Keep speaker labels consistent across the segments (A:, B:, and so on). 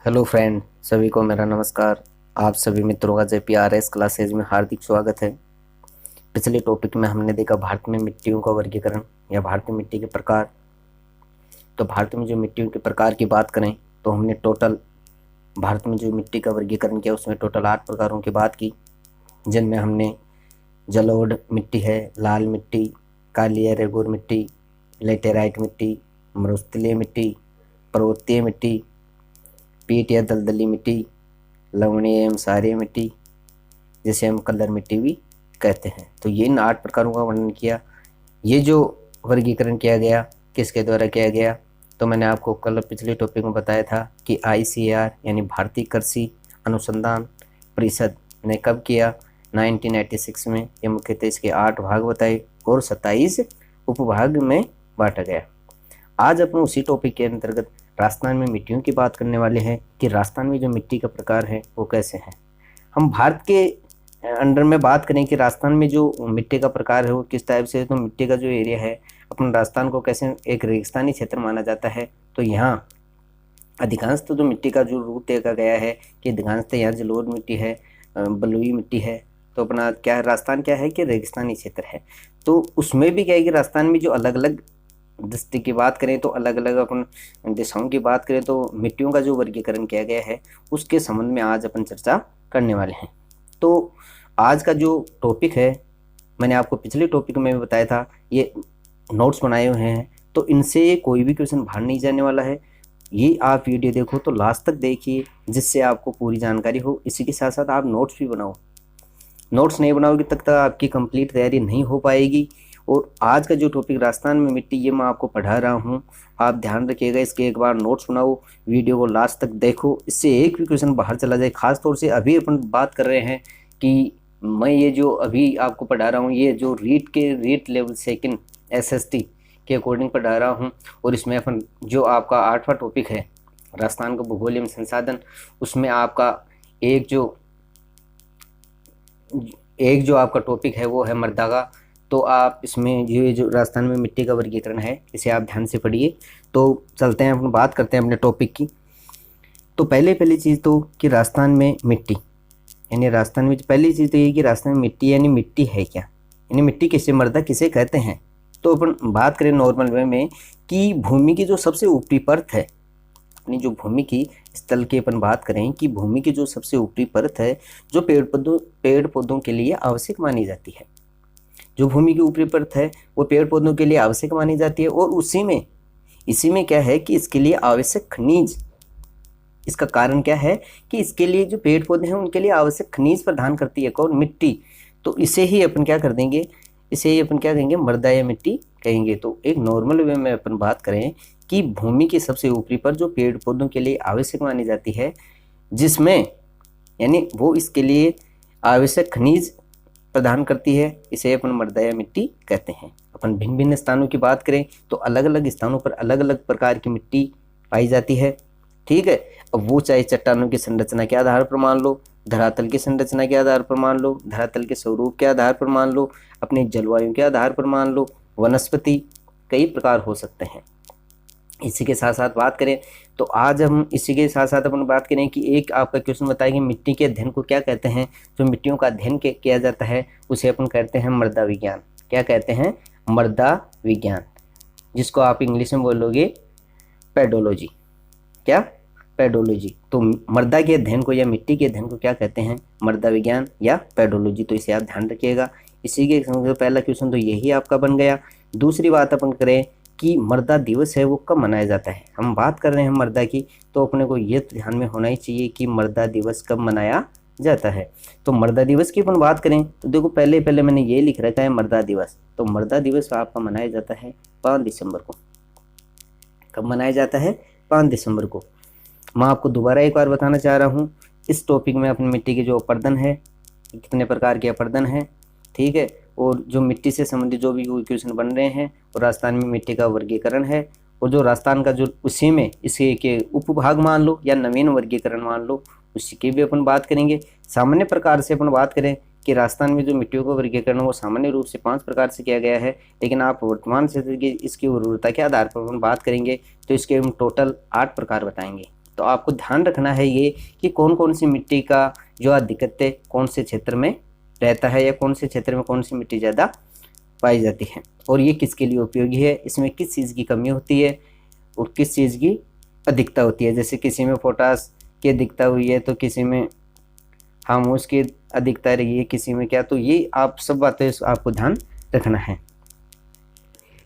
A: Hello friend, सभी को मेरा नमस्कार। आप सभी मित्रों का JPRS क्लासेज में हार्दिक स्वागत है। पिछले टॉपिक में हमने देखा भारत में मिट्टियों का वर्गीकरण या भारतीय मिट्टी के प्रकार। तो भारत में जो मिट्टियों के प्रकार की बात करें तो हमने टोटल भारत में जो मिट्टी का वर्गीकरण किया उसमें टोटल 8 प्रकारों की बात की, जिनमें हमने जलोढ़ मिट्टी है, लाल मिट्टी, काली या रेगूर मिट्टी, लेटेराइट मिट्टी, मरुस्थलीय मिट्टी, पर्वतीय मिट्टी, पीट या दलदली मिट्टी, लवणीय एवं क्षारीय मिट्टी, जिसे हम कलर मिट्टी भी कहते हैं। तो ये इन 8 प्रकारों का वर्णन किया। ये जो वर्गीकरण किया गया किसके द्वारा किया गया, तो मैंने आपको कल पिछले टॉपिक में बताया था कि ICAR यानी भारतीय कृषि अनुसंधान परिषद ने कब किया, 1986 में। ये मुख्यतः इसके 8 भाग बताए और 27 उपभाग में बांटा गया। आज अपन उसी टॉपिक के अंतर्गत राजस्थान में मिट्टियों की बात करने वाले हैं कि राजस्थान में जो मिट्टी का प्रकार है वो कैसे हैं। हम भारत के अंडर में बात करें कि राजस्थान में जो मिट्टी का प्रकार है वो किस टाइप से है, तो मिट्टी का जो एरिया है अपन राजस्थान को कैसे एक रेगिस्तानी क्षेत्र माना जाता है। तो यहाँ अधिकांशतः जो मिट्टी का जो रूप देखा गया है कि अधिकांशतः यहाँ जलोढ़ मिट्टी है, बलुई मिट्टी है। तो अपना क्या है, राजस्थान क्या है कि रेगिस्तानी क्षेत्र है। तो उसमें भी क्या है कि राजस्थान में जो अलग अलग डिस्ट्रिक्ट की बात करें तो अलग अलग अपन दिशाओं की बात करें तो मिट्टियों का जो वर्गीकरण किया गया है उसके संबंध में आज अपन चर्चा करने वाले हैं। तो आज का जो टॉपिक है मैंने आपको पिछले टॉपिक में भी बताया था, ये नोट्स बनाए हुए हैं, तो इनसे कोई भी क्वेश्चन बाहर नहीं जाने वाला है। ये आप वीडियो देखो तो लास्ट तक देखिए, जिससे आपको पूरी जानकारी हो। इसी के साथ साथ आप नोट्स भी बनाओ। नोट्स नहीं बनाओगे तब तक आपकी कंप्लीट तैयारी नहीं हो पाएगी। और आज का जो टॉपिक राजस्थान में मिट्टी, ये मैं आपको पढ़ा रहा हूँ, आप ध्यान रखिएगा। इसके एक बार नोट्स बनाओ, वीडियो को लास्ट तक देखो, इससे एक भी क्वेश्चन बाहर चला जाए। खास तौर से अभी अपन बात कर रहे हैं कि मैं ये जो अभी आपको पढ़ा रहा हूँ ये जो रीट लेवल सेकंड SST के अकॉर्डिंग पढ़ा रहा हूँ। और इसमें अपन जो आपका 8वां टॉपिक है राजस्थान का भूगोल एवं संसाधन, उसमें आपका एक जो आपका टॉपिक है वो है मृदा का। तो आप इसमें ये जो राजस्थान में मिट्टी का वर्गीकरण है इसे आप ध्यान से पढ़िए। तो चलते हैं, अपन बात करते हैं अपने टॉपिक की। तो पहली चीज़ तो कि राजस्थान में मिट्टी यानी राजस्थान में पहली चीज़ तो ये कि राजस्थान में मिट्टी यानी मिट्टी है क्या, यानी मिट्टी किसे, मृदा किसे कहते हैं। तो अपन बात करें नॉर्मल वे में कि भूमि की जो सबसे ऊपरी परत है, अपनी जो भूमि की स्थल की अपन बात करें कि भूमि की जो सबसे ऊपरी परत है जो पेड़ पौधों के लिए आवश्यक मानी जाती है। जो भूमि की ऊपरी परत है वो पेड़ पौधों के लिए आवश्यक मानी जाती है। और इसी में क्या है कि इसके लिए आवश्यक खनिज, इसका कारण क्या है कि इसके लिए जो पेड़ पौधे हैं उनके लिए आवश्यक खनिज प्रदान करती है कौन, मिट्टी। तो इसे ही अपन क्या कर देंगे, इसे ही अपन क्या कहेंगे, मृदा या मिट्टी कहेंगे। तो एक नॉर्मल वे में अपन बात करें कि भूमि की सबसे ऊपरी पर जो पेड़ पौधों के लिए आवश्यक मानी जाती है, जिसमें यानी वो इसके लिए आवश्यक खनिज प्रदान करती है, इसे अपन मृदा या मिट्टी कहते हैं। अपन भिन्न भिन्न स्थानों की बात करें तो अलग अलग स्थानों पर अलग अलग प्रकार की मिट्टी पाई जाती है, ठीक है। अब वो चाहे चट्टानों की संरचना के आधार पर मान लो, धरातल की संरचना के आधार पर मान लो, धरातल के स्वरूप के आधार पर मान लो, अपनी जलवायु के आधार पर मान लो, वनस्पति, कई प्रकार हो सकते हैं। इसी के साथ साथ बात करें तो आज हम इसी के साथ साथ अपन बात करें कि एक आपका क्वेश्चन बताया कि मिट्टी के अध्ययन को क्या कहते हैं। जो मिट्टियों का अध्ययन किया जाता है उसे अपन कहते हैं मृदा विज्ञान। क्या कहते हैं, मृदा विज्ञान, जिसको आप इंग्लिश में बोलोगे पेडोलॉजी। क्या, पेडोलॉजी। तो मृदा के अध्ययन को या मिट्टी के अध्ययन को क्या कहते हैं, मृदा विज्ञान या पेडोलॉजी। तो इसे आप ध्यान रखिएगा। इसी के पहला क्वेश्चन तो यही आपका बन गया। दूसरी बात अपन करें कि मृदा दिवस है वो कब मनाया जाता है। हम बात कर रहे हैं मृदा की, तो अपने को ये ध्यान में होना ही चाहिए कि मृदा दिवस कब मनाया जाता है। तो मृदा दिवस की अपन बात करें तो देखो पहले मैंने ये लिख रखा है मृदा दिवस। तो मृदा दिवस आपका मनाया जाता है 5 दिसंबर को। कब मनाया जाता है, 5 दिसंबर को। मैं आपको दोबारा एक बार बताना चाह रहा हूँ, इस टॉपिक में अपनी मिट्टी के जो अपर्दन है, कितने प्रकार के अपर्दन है, ठीक है, और जो मिट्टी से संबंधित जो भी क्वेश्चन बन रहे हैं, और राजस्थान में मिट्टी का वर्गीकरण है, और जो राजस्थान का जो उसी में इसके के उपभाग मान लो या नवीन वर्गीकरण मान लो, उसी की भी अपन बात करेंगे। सामान्य प्रकार से अपन बात करें कि राजस्थान में जो मिट्टियों का वर्गीकरण वो सामान्य रूप से 5 प्रकार से किया गया है, लेकिन आप वर्तमान से इसकी उर्वरता के आधार पर अपन बात करेंगे तो इसके हम टोटल 8 प्रकार बताएंगे। तो आपको ध्यान रखना है ये कि कौन कौन सी मिट्टी का जो अधिकत्व कौन से क्षेत्र में रहता है या कौन से क्षेत्र में कौन सी मिट्टी ज़्यादा पाई जाती है और ये किसके लिए उपयोगी है, इसमें किस चीज़ की कमी होती है और किस चीज़ की अधिकता होती है। जैसे किसी में पोटास की अधिकता हुई है तो किसी में हार्मोस की अधिकता रही है, किसी में क्या, तो ये आप सब बातें आपको ध्यान रखना है।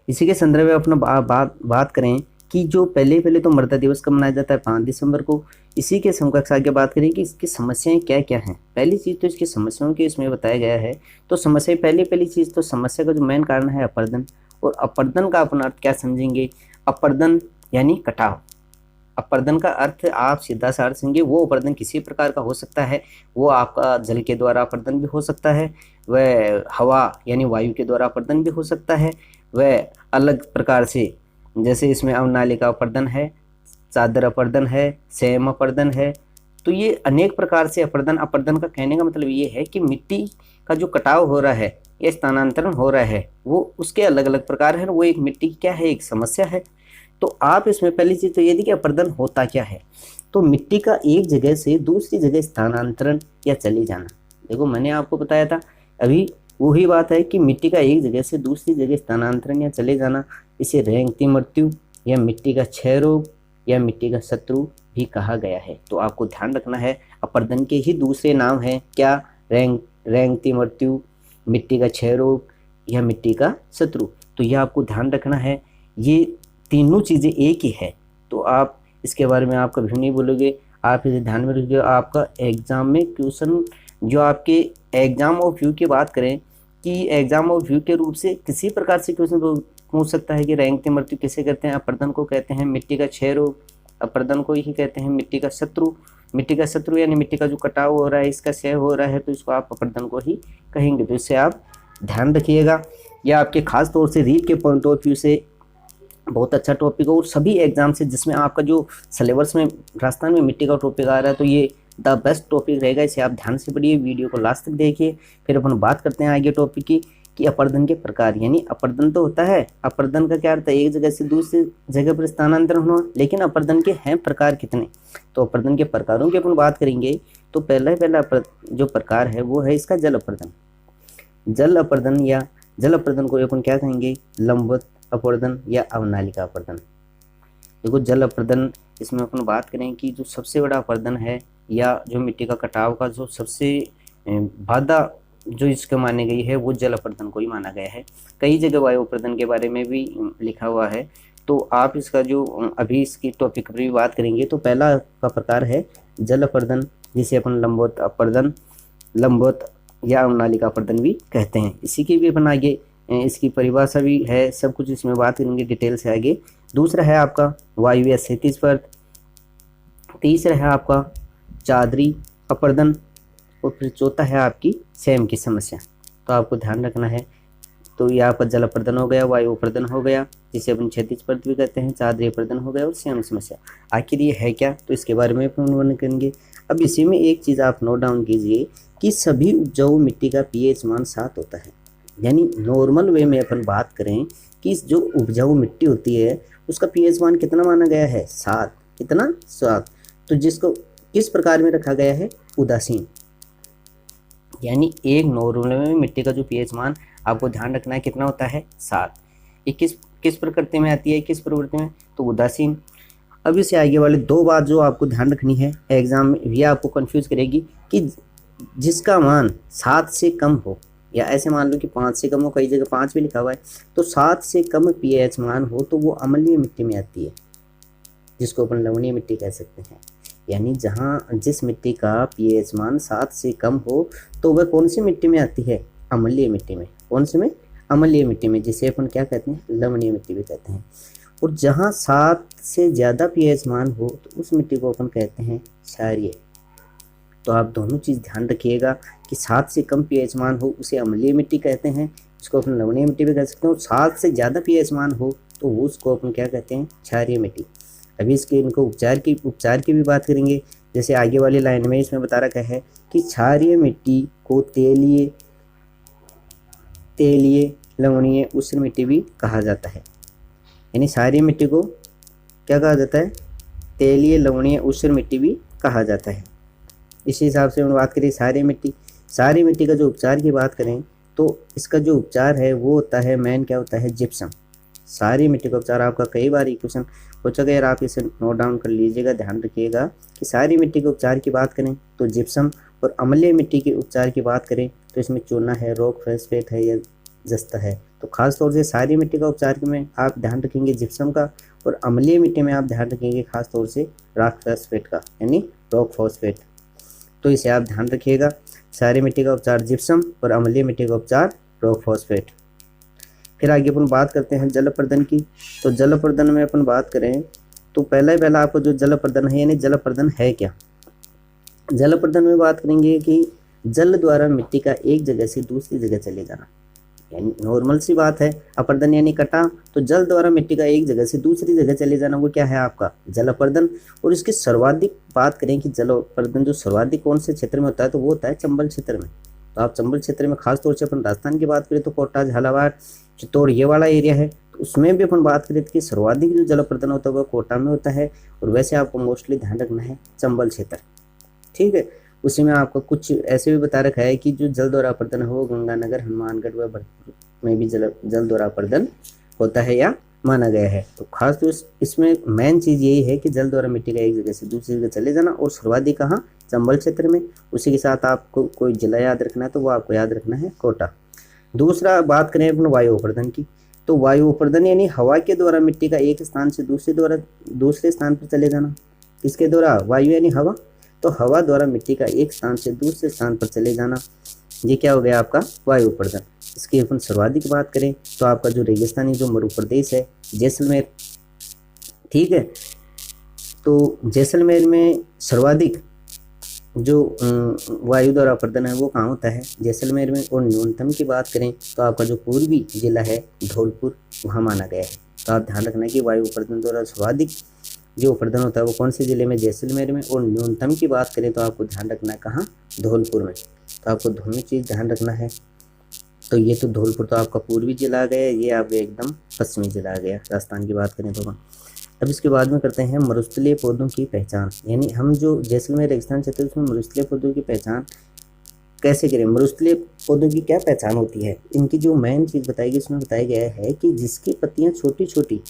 A: इसी के संदर्भ में अपना बात करें कि जो पहले तो मृदा दिवस कब मनाया जाता है 5 दिसंबर को। इसी के समकक्ष आगे बात करें कि इसकी समस्याएं क्या क्या हैं। पहली चीज़ तो इसकी समस्याओं की इसमें बताया गया है। तो समस्या पहली चीज़ तो समस्या का जो मेन कारण है अपर्दन, और अपर्दन का अपन अर्थ क्या समझेंगे। अपर्दन यानी कटाव। अपर्दन का अर्थ आप सीधा सा अर्थ समझेंगे, वो अपर्दन किसी प्रकार का हो सकता है। वो आपका जल के द्वारा अपर्दन भी हो सकता है, वह हवा यानी वायु के द्वारा अपर्दन भी हो सकता है, वह अलग प्रकार से जैसे इसमें अवनालिका अपर्दन है, चादर अपर्दन है, सेम अपर्दन है। तो ये अनेक प्रकार से अपर्दन का कहने का मतलब ये है कि मिट्टी का जो कटाव हो रहा है या स्थानांतरण हो रहा है वो उसके अलग अलग प्रकार है। वो एक मिट्टी की क्या है, एक समस्या है। तो आप इसमें पहली चीज़ तो ये थी कि अपर्दन होता क्या है। तो मिट्टी का एक जगह से दूसरी जगह स्थानांतरण या चले जाना। देखो मैंने आपको बताया था अभी वही बात है कि मिट्टी का एक जगह से दूसरी जगह स्थानांतरण या चले जाना, इसे रेंगती मृत्यु या मिट्टी का क्षय रोग या मिट्टी का शत्रु भी कहा गया है। तो आपको ध्यान रखना है अपर्दन के ही दूसरे नाम हैं क्या, रेंगती मृत्यु, मिट्टी का क्षय रोग या मिट्टी का शत्रु। तो यह आपको ध्यान रखना है, ये तीनों चीज़ें एक ही है। तो आप इसके बारे में आप कभी नहीं बोलोगे, आप इसे ध्यान में रखिए। आपका एग्ज़ाम में क्वेश्चन जो आपके एग्ज़ाम ऑफ व्यू की बात करें कि एग्ज़ाम ऑफ व्यू के रूप से किसी प्रकार से क्वेश्चन पूछ सकता है कि रेंगती मृत्यु किसे कहते हैं। अपर्दन को कहते हैं मिट्टी का क्षय रोग, अपर्दन को ही कहते हैं मिट्टी का शत्रु। मिट्टी का शत्रु यानी मिट्टी का जो कटाव हो रहा है, इसका क्षय हो रहा है, तो इसको आप अपर्दन को ही कहेंगे। तो इससे आप ध्यान रखिएगा। यह आपके खास तौर से रील के पॉइंट ऑफ व्यू से बहुत अच्छा टॉपिक है और सभी एग्जाम से जिसमें आपका जो सिलेबस में राजस्थान में मिट्टी का टॉपिक आ रहा है तो ये द बेस्ट टॉपिक रहेगा। इसे आप ध्यान से पढ़िए, वीडियो को लास्ट तक देखिए। फिर अपन बात करते हैं आगे टॉपिक की कि अपर्दन के प्रकार। यानी अपर्दन तो होता है, अपर्दन का क्या अर्थ है, एक जगह से दूसरी जगह पर स्थानांतरण होना, लेकिन अपर्दन के हैं प्रकार कितने। तो अपर्दन के प्रकारों की अपन बात करेंगे तो पहला जो प्रकार है वो है इसका जल अपर्दन। जल अपर्दन या जल अपर्दन को अपन क्या कहेंगे, लंबवत अपर्दन या अवनालिका अपर्दन। देखो जल अपर्दन इसमें अपन बात करें कि जो सबसे बड़ा अपर्दन है या जो मिट्टी का कटाव का जो सबसे बाधा जो इसको मानी गई है वो जल अपर्दन को ही माना गया है। कई जगह वायु अपर्दन के बारे में भी लिखा हुआ है। तो आप इसका जो अभी इसकी टॉपिक पर भी बात करेंगे तो पहला का प्रकार है जल अपर्दन, जिसे अपन लंबवत अपर्दन, लंबवत या अवनालिका अपर्दन भी कहते हैं। इसी की भी अपन आगे इसकी परिभाषा भी है, सब कुछ इसमें बात करेंगे डिटेल से आगे। दूसरा है आपका वायु या क्षैतिज परत, तीसरा है आपका चादरी अपर्दन और फिर चौथा है आपकी सेम की समस्या। तो आपको ध्यान रखना है। तो ये आपका जल अपर्दन हो गया, वायु अपर्दन हो गया जिसे अपन क्षैतिज परत भी कहते हैं, चादरी अपर्दन हो गया और सेम समस्या। आखिर ये है क्या, तो इसके बारे में अपन वर्णन करेंगे। अब इसी में एक चीज़ आप नोट डाउन कीजिए कि सभी उपजाऊ मिट्टी का pH मान 7 होता है। यानी नॉर्मल वे में अपन बात करें कि जो उपजाऊ मिट्टी होती है उसका pH मान कितना माना गया है, 7। कितना, 7। तो जिसको किस प्रकार में रखा गया है, उदासीन। यानी एक नॉर्मल में मिट्टी का जो pH मान आपको ध्यान रखना है कितना होता है, 7। ये किस प्रकृति में आती है, किस प्रवृत्ति में, तो उदासीन। अब इससे आगे वाले दो बात जो आपको ध्यान रखनी है एग्जाम में, ये आपको कंफ्यूज करेगी कि जिसका मान 7 से कम हो, या ऐसे मान लो कि 5 से कम हो, कई जगह 5 भी लिखा हुआ है, तो 7 से कम pH मान हो तो वो अम्लीय मिट्टी में आती है, जिसको अपन लवणीय मिट्टी कह सकते हैं। यानी जिस मिट्टी का pH मान 7 से कम हो तो वह कौन सी मिट्टी में आती है, अम्लीय मिट्टी में। कौन सी में, अम्लीय मिट्टी में, जिसे अपन क्या कहते हैं, लवणीय मिट्टी भी कहते हैं। और जहाँ 7 से ज़्यादा pH मान हो तो उस मिट्टी को अपन कहते हैं क्षारीय। तो आप दोनों चीज़ ध्यान रखिएगा कि 7 से कम pH मान हो उसे अम्लीय मिट्टी कहते हैं, इसको अपन लवणीय मिट्टी भी कह सकते हैं। और 7 से ज़्यादा pH मान हो तो उसको अपन क्या कहते हैं, क्षारीय मिट्टी। अभी इसके इनको उपचार की भी बात करेंगे। जैसे आगे वाली लाइन में इसमें बता रखा है कि क्षारीय मिट्टी को तेलीय लवणीय उष्ण मिट्टी भी कहा जाता है। यानी क्षारीय मिट्टी को क्या कहा जाता है, तेलीय लवणीय ऊसर मिट्टी भी कहा जाता है। इसी हिसाब से हम बात करें सारी मिट्टी का जो उपचार की बात करें तो इसका जो उपचार है वो होता है मेन क्या होता है, जिप्सम। सारी मिट्टी का उपचार आपका कई बार क्वेश्चन पूछा गया, आप इसे नोट डाउन कर लीजिएगा, ध्यान रखिएगा कि सारी मिट्टी के उपचार की बात करें तो जिप्सम, और अम्लीय मिट्टी के उपचार की बात करें तो इसमें चूना है, रॉक फॉस्फेट है या जस्ता है। तो खास तौर से सारी मिट्टी का उपचार में आप ध्यान रखेंगे जिप्सम का, और अम्लीय मिट्टी में आप ध्यान रखेंगे खास तौर से रॉक फॉस्फेट का, यानी रॉक फॉस्फेट। तो इसे आप ध्यान रखिएगा, सारी मिट्टी का उपचार जिप्सम और अम्लीय मिट्टी का उपचार रॉक फॉस्फेट। फिर आगे अपन बात करते हैं जल प्रदन की। तो जल प्रदन में अपन बात करें तो पहला आपको जो जल प्रदन है, यानी जल प्रदन है क्या। जल प्रदन में बात करेंगे कि जल द्वारा मिट्टी का एक जगह से दूसरी जगह चले जाना, यानी नॉर्मल सी बात है। अपर्दन यानी कटा, तो जल द्वारा मिट्टी का एक जगह से दूसरी जगह चले जाना वो क्या है आपका जल अपर्दन। और इसकी सर्वाधिक बात करें कि जल अपर्दन जो सर्वाधिक कौन से क्षेत्र में होता है, तो वो होता है चंबल क्षेत्र में। तो आप चंबल क्षेत्र में खास तौर से अपन राजस्थान की बात करें तो कोटा, झालावाड़, चित्तौड़ ये वाला एरिया है, तो उसमें भी अपन बात करें कि सर्वाधिक जो जल अपर्दन होता है वो कोटा में होता है। और वैसे आपको मोस्टली ध्यान रखना है चंबल क्षेत्र, ठीक है। उसी में आपको कुछ ऐसे भी बता रखा है कि जो जल द्वारा अपर्दन हो गंगानगर, हनुमानगढ़ व भरतपुर में भी जल द्वारा अपर्दन होता है या माना गया है। तो खास तो इसमें मेन चीज़ यही है कि जल द्वारा मिट्टी का एक जगह से दूसरी जगह चले जाना, और सर्वाधिक कहाँ, चंबल क्षेत्र में। उसी के साथ आपको कोई जिला याद रखना है तो वो आपको याद रखना है कोटा। दूसरा बात करें अपन वायु अपर्दन की, तो वायु अपर्दन यानी हवा के द्वारा मिट्टी का एक स्थान से दूसरे स्थान पर चले जाना। किसके द्वारा, वायु यानी हवा, तो हवा द्वारा मिट्टी का एक स्थान से दूसरे स्थान पर चले जाना, ये क्या हो गया आपका वायु अपर्दन। इसकी अपन सर्वाधिक बात करें तो आपका जो रेगिस्तानी जो मरु प्रदेश है जैसलमेर, ठीक है। तो जैसलमेर में सर्वाधिक जो वायु द्वारा अपर्दन है वो कहाँ होता है, जैसलमेर में। और न्यूनतम की बात करें तो आपका जो पूर्वी जिला है धौलपुर, वहाँ माना गया है। तो आप ध्यान रखना कि वायु अपर्दन द्वारा सर्वाधिक जो अपर्दन होता है वो कौन से जिले में, जैसलमेर में। और न्यूनतम की बात करें तो आपको ध्यान रखना है कहाँ, धौलपुर में। तो आपको दोनों चीज़ ध्यान रखना है। तो ये तो धौलपुर तो आपका पूर्वी जिला आ गया, ये आपका एकदम पश्चिमी जिला आ गया राजस्थान की बात करें तो। अब इसके बाद में करते हैं मरुस्थलीय पौधों की पहचान, यानी हम जो जैसलमेर रेगिस्तान क्षेत्र है उसमें मरुस्थलीय पौधों की पहचान कैसे करें। मरुस्थलीय पौधों की क्या पहचान होती है, इनकी जो मेन चीज़ बताई गई इसमें बताया गया है कि जिसकी पत्तियाँ छोटी छोटी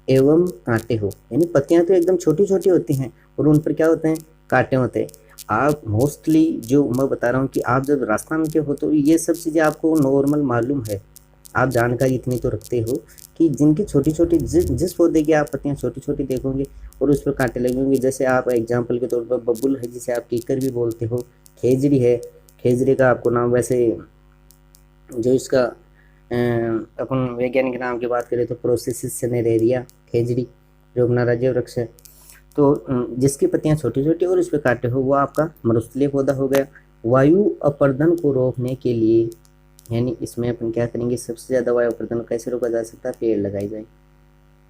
A: एवं कांटे हो, यानी पत्तियां तो एकदम छोटी छोटी होती हैं और उन पर क्या होते हैं, कांटे होते हैं। आप मोस्टली जो मैं बता रहा हूँ कि आप जब राजस्थान के हो तो ये सब चीज़ें आपको नॉर्मल मालूम है, आप जानकारी इतनी तो रखते हो कि जिनकी छोटी छोटी जिस पौधे की आप पत्तियां छोटी छोटी देखोगे और उस पर कांटे लगे होंगे, जैसे आप एग्जाम्पल के तौर पर बबुल है जिसे आप कीकर भी बोलते हो, खेजड़ी है, खेजड़ी का आपको नाम वैसे जो इसका अपन वैज्ञानिक नाम की बात करें तो प्रोसेसिस सिनेरेरिया खेजड़ी जो अपना राज्य वृक्ष है। तो जिसकी पत्तियां छोटी छोटी और उस पर कांटे हो वो आपका मरुस्थलीय पौधा हो गया। वायु अपर्दन को रोकने के लिए, यानी इसमें अपन क्या करेंगे, सबसे ज़्यादा वायु अपर्दन कैसे रोका जा सकता है, पेड़ लगाए जाए,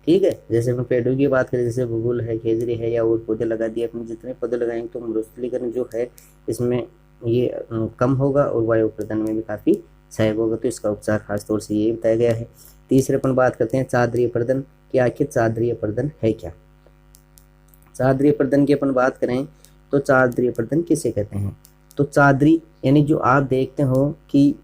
A: ठीक है। जैसे अपन पेड़ों की बात करें, जैसे बबूल है, खेजड़ी है या और पौधे लगा दिए, अपन जितने पौधे लगाएंगे तो मरुस्थलीकरण जो है इसमें ये कम होगा और वायु अपर्दन में भी काफ़ी सहायक होगा। तो इसका उपचार खास तौर से ये बताया गया है। तीसरे अपन बात करते हैं चादरीय अपर्दन कि आखिर चादरीय अपर्दन है क्या। चादरीय अपर्दन की अपन बात करें तो चादरीय अपर्दन किसे कहते हैं, तो चादरी यानी जो आप देखते हो कि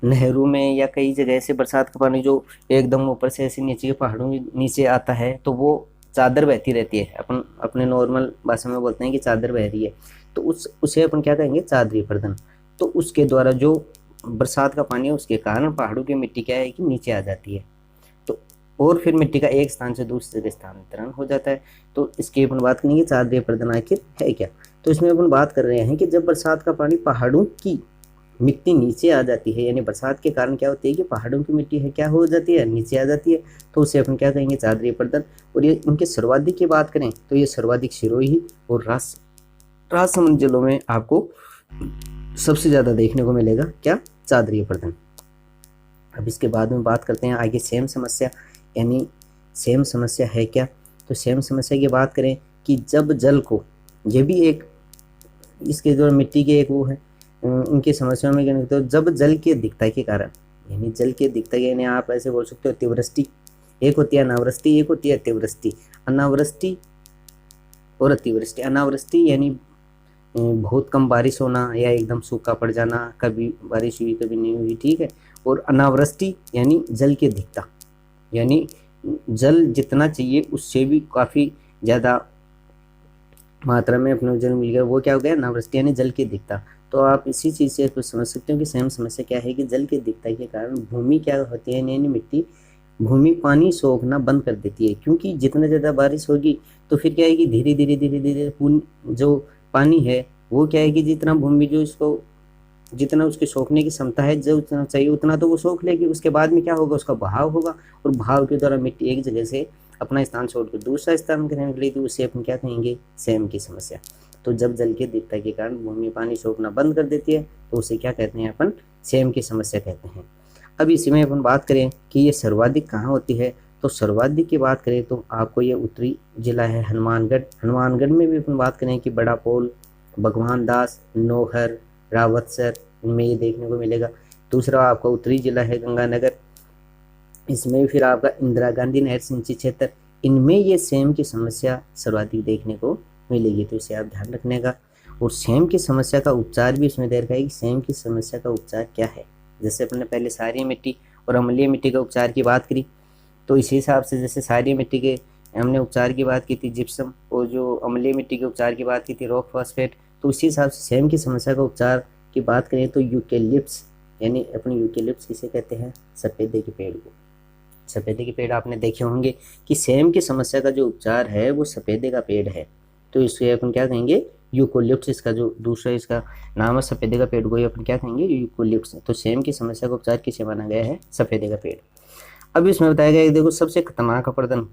A: नहरों में या कई जगह से बरसात का पानी जो एकदम ऊपर से ऐसे नीचे के पहाड़ों के नीचे आता है तो वो चादर बहती रहती है, अपन अपने नॉर्मल भाषा में बोलते हैं कि चादर बह रही है, तो उसे अपन क्या कहेंगे, चादरीय अपर्दन। तो उसके द्वारा जो बरसात का पानी है उसके कारण पहाड़ों की मिट्टी क्या है कि नीचे आ जाती है, तो और फिर मिट्टी का एक स्थान से दूसरे जगह स्थानांतरण हो जाता है। तो इसकी अपन बात करेंगे चादरीय अपर्दन आखिर है क्या। तो इसमें अपन बात कर रहे हैं कि जब बरसात का पानी पहाड़ों की मिट्टी नीचे आ जाती है, यानी बरसात के कारण क्या होती है कि पहाड़ों की मिट्टी है क्या हो जाती है, नीचे आ जाती है, तो उसे अपन क्या कहेंगे, चादरीय अपर्दन। और ये इनके सर्वाधिक की बात करें तो ये सर्वाधिक सिरोही और राजसमंद जिलों में आपको सबसे ज़्यादा देखने को मिलेगा क्या, चादरीय अपर्दन। अब इसके बाद में बात करते हैं आगे सेम समस्या, यानी सेम समस्या है क्या। तो सेम समस्या की बात करें कि जब जल को, ये भी एक इसके जो मिट्टी के एक वो है उनकी समस्याओं में क्या, तो जब जल की अधिकता के कारण, यानी जल की अधिकता यानी आप ऐसे बोल सकते हो अतिवृष्टि, एक होती है अनावृष्टि, एक होती है अतिवृष्टि। अनावृष्टि और अतिवृष्टि। अनावृष्टि यानी बहुत कम बारिश होना या एकदम सूखा पड़ जाना, कभी बारिश हुई कभी नहीं हुई, ठीक है। और अनावृष्टि यानी जल की अधिकता, यानी जल जितना चाहिए उससे भी काफ़ी ज़्यादा मात्रा में अपने को जल मिल गया, वो क्या हो गया, अनावृष्टि यानी जल की अधिकता। तो आप इसी चीज़ से कुछ समझ सकते हो कि सेम समस्या क्या है कि जल की अधिकता के कारण भूमि क्या होती है, यानी मिट्टी, भूमि पानी सोखना बंद कर देती है, क्योंकि जितना ज़्यादा बारिश होगी तो फिर क्या है कि धीरे धीरे धीरे धीरे जो पानी है वो क्या है कि जितना भूमि जो इसको जितना उसके सोखने की क्षमता है, जो उतना चाहिए उतना तो वो सोख लेगी। उसके बाद में क्या होगा, उसका बहाव होगा, और बहाव के द्वारा मिट्टी एक जगह से अपना स्थान छोड़कर दूसरा स्थान ग्रहण कर लेगी, उसे अपन क्या कहेंगे, सेम की समस्या। तो जब जल की अधिकता के कारण भूमि पानी सोखना बंद कर देती है तो उसे क्या कहते हैं, अपन सेम की समस्या कहते हैं। अब इसी में अपन बात करें कि ये सर्वाधिक कहाँ होती है, तो सर्वाधिक की बात करें तो आपको ये उत्तरी जिला है हनुमानगढ़। हनुमानगढ़ में भी अपन बात करें कि बड़ा पोल, भगवान दास, नौहर, रावतसर, इनमें ये देखने को मिलेगा। दूसरा आपका उत्तरी जिला है गंगानगर, इसमें फिर आपका इंदिरा गांधी नहर सिंचित क्षेत्र, इनमें ये सेम की समस्या सर्वाधिक देखने को मिलेगी, तो इसे आप ध्यान रखने का। और सेम की समस्या का उपचार भी इसमें दे रखा है कि सेम की समस्या का उपचार क्या है। जैसे अपने पहले क्षारीय मिट्टी और अम्लीय मिट्टी का उपचार की बात करी, तो इसी हिसाब से जैसे क्षारीय मिट्टी के हमने उपचार की बात की थी जिप्सम, और जो अम्लीय मिट्टी के उपचार की बात की थी रॉक फॉस्फेट, तो उसी हिसाब से सेम की समस्या का उपचार की बात करें तो यूकेलिप्स, यानी अपने यूकेलिप्स किसे कहते हैं, सफ़ेदे के पेड़ को। सफ़ेदे के पेड़ आपने देखे होंगे कि सेम की समस्या का जो उपचार है वो सफ़ेदे का पेड़ है, तो इसको अपन क्या कहेंगे, यूकोलिप्स। इसका जो दूसरा इसका नाम है सफ़ेदे का पेड़ को ही अपन क्या कहेंगे, यूकोलिप्स। तो सेम की समस्या का उपचार किसे माना गया है, सफ़ेदे का पेड़। अब इसमें बताया गया है, देखो सबसे खतरनाक अपर्दन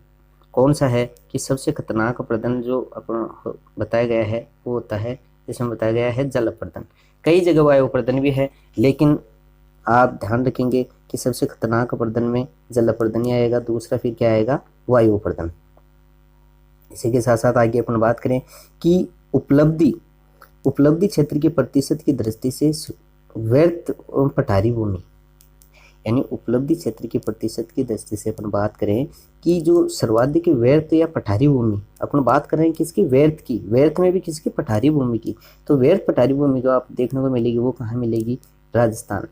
A: कौन सा है, कि सबसे खतरनाक अपर्दन जो अपन बताया गया है वो होता है, इसमें बताया गया है जल अपर्दन। कई जगह वायु अपर्दन भी है, लेकिन आप ध्यान रखेंगे कि सबसे खतरनाक अपर्दन में जल अपर्दन ही आएगा, दूसरा फिर क्या आएगा, वायु अपर्दन। इसी के साथ साथ आगे अपन बात करें कि उपलब्धि क्षेत्र के प्रतिशत की दृष्टि से व्यर्थ एवं पठारी भूमि, यानी उपलब्धि क्षेत्र की प्रतिशत की दृष्टि से अपन बात करें कि जो सर्वाधिक व्यर्थ या पठारी भूमि, अपन बात कर रहे हैं किसकी, व्यर्थ की, व्यर्थ में भी किसकी, पठारी भूमि की। तो व्यर्थ पठारी भूमि को आप देखने को मिलेगी, वो कहाँ मिलेगी, राजस्थान।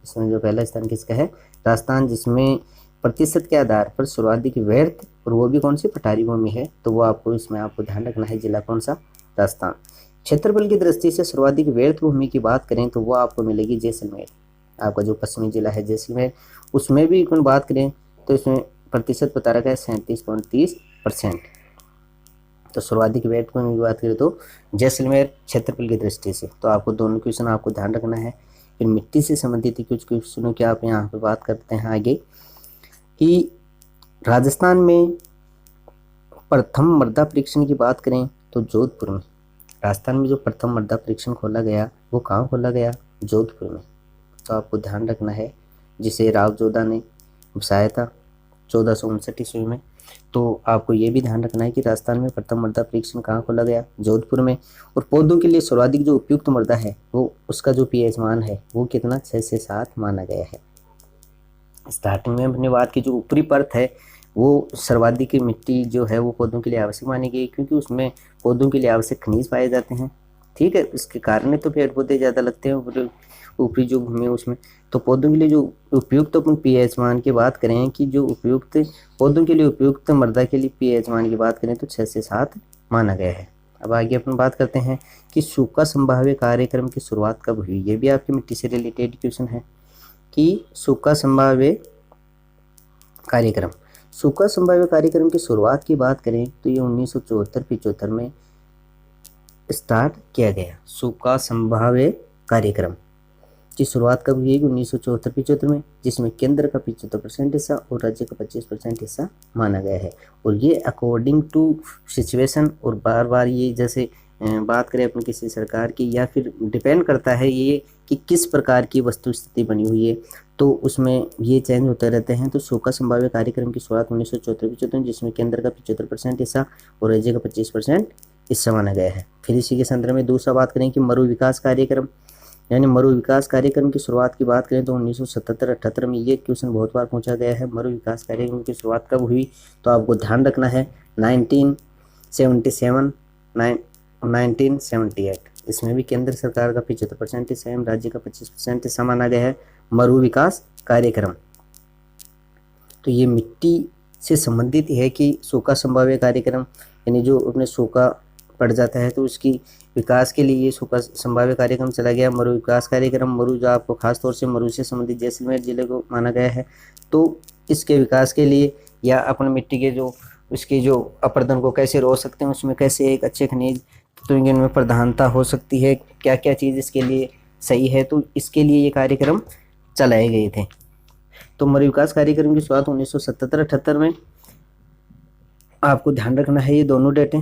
A: इसमें जो पहला स्थान किसका है, राजस्थान, जिसमें प्रतिशत के आधार पर सर्वाधिक व्यर्थ और वो भी कौन सी, पठारी भूमि है। तो वो आपको इसमें आपको ध्यान रखना है, जिला कौन सा, राजस्थान। क्षेत्रफल की दृष्टि से सर्वाधिक व्यर्थ भूमि की बात करें तो वो आपको मिलेगी जैसलमेर, आपका जो पश्चिमी जिला है जैसलमेर। उसमें भी अपन बात करें तो इसमें प्रतिशत बता रखा है 37.30%। तो सर्वाधिक व्यर्थ भूमि की बात करें तो जैसलमेर क्षेत्रफल की दृष्टि से। तो आपको दोनों क्वेश्चन आपको ध्यान रखना है। फिर मिट्टी से संबंधित कुछ क्वेश्चनों की आप यहाँ पे बात करते हैं आगे, कि राजस्थान में प्रथम मृदा परीक्षण की बात करें तो जोधपुर में, राजस्थान में जो प्रथम मृदा परीक्षण खोला गया वो कहाँ खोला गया, जोधपुर में। तो आपको ध्यान रखना है, जिसे राव जोधा ने बसाया था 1459 ईस्वी में। तो आपको ये भी ध्यान रखना है कि राजस्थान में प्रथम मृदा परीक्षण कहाँ खोला गया, जोधपुर में। और पौधों के लिए सर्वाधिक जो उपयुक्त मृदा है वो उसका जो पीएच मान है वो कितना, 6 से 7 माना गया है। स्टार्टिंग में हमने बात की जो ऊपरी परत है वो सर्वाधिक मिट्टी जो है वो पौधों के लिए आवश्यक मानी गई, क्योंकि उसमें पौधों के लिए आवश्यक खनिज पाए जाते हैं, ठीक है। इसके कारण तो पेड़ पौधे ज़्यादा लगते हैं ऊपरी जो भूमि है उसमें। तो पौधों के लिए जो उपयुक्त अपन पीएच मान की बात करें कि जो उपयुक्त पौधों के लिए उपयुक्त मृदा के लिए पीएच मान की बात करें तो 6 से 7 माना गया है। अब आगे अपन बात करते हैं कि सूखा संभाव्य कार्यक्रम की शुरुआत कब हुई। ये भी आपकी मिट्टी से रिलेटेड क्वेश्चन है कि सूखा संभाव्य कार्यक्रम, सूखा संभाव्य कार्यक्रम की शुरुआत की बात करें तो ये 1974-75 में स्टार्ट किया गया। सूखा संभाव्य कार्यक्रम की शुरुआत कब हुई, 1974-75 में, जिसमें केंद्र का 75% हिस्सा और राज्य का 25% हिस्सा माना गया है। और ये अकॉर्डिंग टू सिचुएशन, और बार बार ये जैसे बात करें अपन किसी सरकार की, या फिर डिपेंड करता है ये कि किस प्रकार की वस्तु स्थिति बनी हुई है, तो उसमें ये चेंज होते रहते हैं। तो सूखा संभाव्य कार्यक्रम की शुरुआत 1974-75, जिसमें केंद्र का 75% हिस्सा और राज्य का 25% हिस्सा माना गया है। फिर इसी के संदर्भ में दूसरा बात करें कि मरु विकास कार्यक्रम, यानी मरु विकास कार्यक्रम की शुरुआत की बात करें तो 1977-78 में, ये क्वेश्चन बहुत बार पूछा गया है, मरु विकास कार्यक्रम की शुरुआत कब हुई। तो आपको ध्यान रखना है 77 1978। इसमें भी केंद्र सरकार का 75% हिस्सा है, राज्य का 25% हिस्सा माना गया है। मरु विकास कार्यक्रम, तो ये मिट्टी से संबंधित है कि सूखा संभाव्य कार्यक्रम, यानी जो अपने सूखा पड़ जाता है तो उसकी विकास के लिए ये सूखा संभाव्य कार्यक्रम चला गया। मरु विकास कार्यक्रम, मरु जो आपको खास तौर से मरु से संबंधित जैसलमेर जिले को माना गया है, तो इसके विकास के लिए या अपने मिट्टी के जो उसके जो अपर्दन को कैसे रोक सकते हैं, उसमें कैसे एक अच्छे खनिज तो इनमें प्रधानता हो सकती है, क्या क्या चीज़ इसके लिए सही है, तो इसके लिए ये कार्यक्रम चलाए गए थे। तो मरु विकास कार्यक्रम की शुरुआत 1977-78 में, आपको ध्यान रखना है ये दोनों डेटें।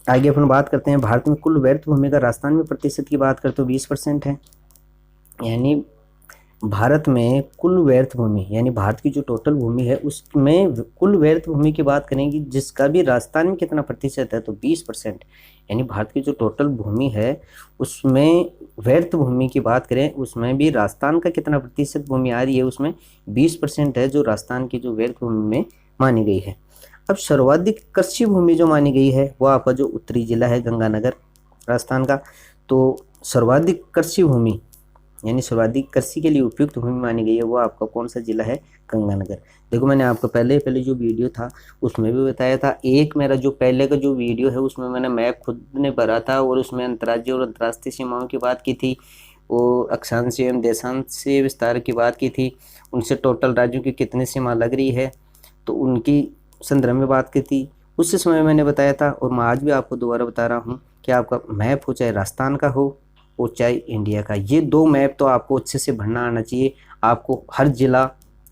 A: आगे अपन बात करते हैं, भारत में कुल व्यर्थ भूमि का राजस्थान में प्रतिशत की बात करते तो 20% है। यानी भारत में कुल व्यर्थ भूमि, यानी भारत की जो टोटल भूमि है उसमें कुल व्यर्थ भूमि की बात करेंगे जिसका भी राजस्थान में कितना प्रतिशत है तो 20%। यानी भारत की जो टोटल भूमि है उसमें व्यर्थ भूमि की बात करें उसमें भी राजस्थान का कितना प्रतिशत भूमि आ रही है, उसमें 20% है जो राजस्थान की जो व्यर्थ भूमि में मानी गई है। अब सर्वाधिक कृषि भूमि जो मानी गई है वो आपका जो उत्तरी जिला है गंगानगर राजस्थान का, तो सर्वाधिक कृषि भूमि यानी सर्वाधिक कृषि के लिए उपयुक्त भूमि मानी गई है वो आपका कौन सा जिला है, गंगानगर। देखो मैंने आपको पहले जो वीडियो था उसमें भी बताया था, एक मेरा जो पहले का जो वीडियो है उसमें मैंने मैप खुद ने भरा था और उसमें अंतर्राज्यीय और अंतर्राष्ट्रीय सीमाओं की बात की थी, वो अक्षांशीय एवं देशांशीय विस्तार की बात की थी, उनसे टोटल राज्यों की कितनी सीमा लग रही है तो उनकी संदर्भ में बात की थी। उस समय मैंने बताया था और मैं आज भी आपको दोबारा बता रहा हूँ कि आपका मैप हो चाहे राजस्थान का हो और चाहे इंडिया का, ये दो मैप तो आपको अच्छे से भरना आना चाहिए। आपको हर जिला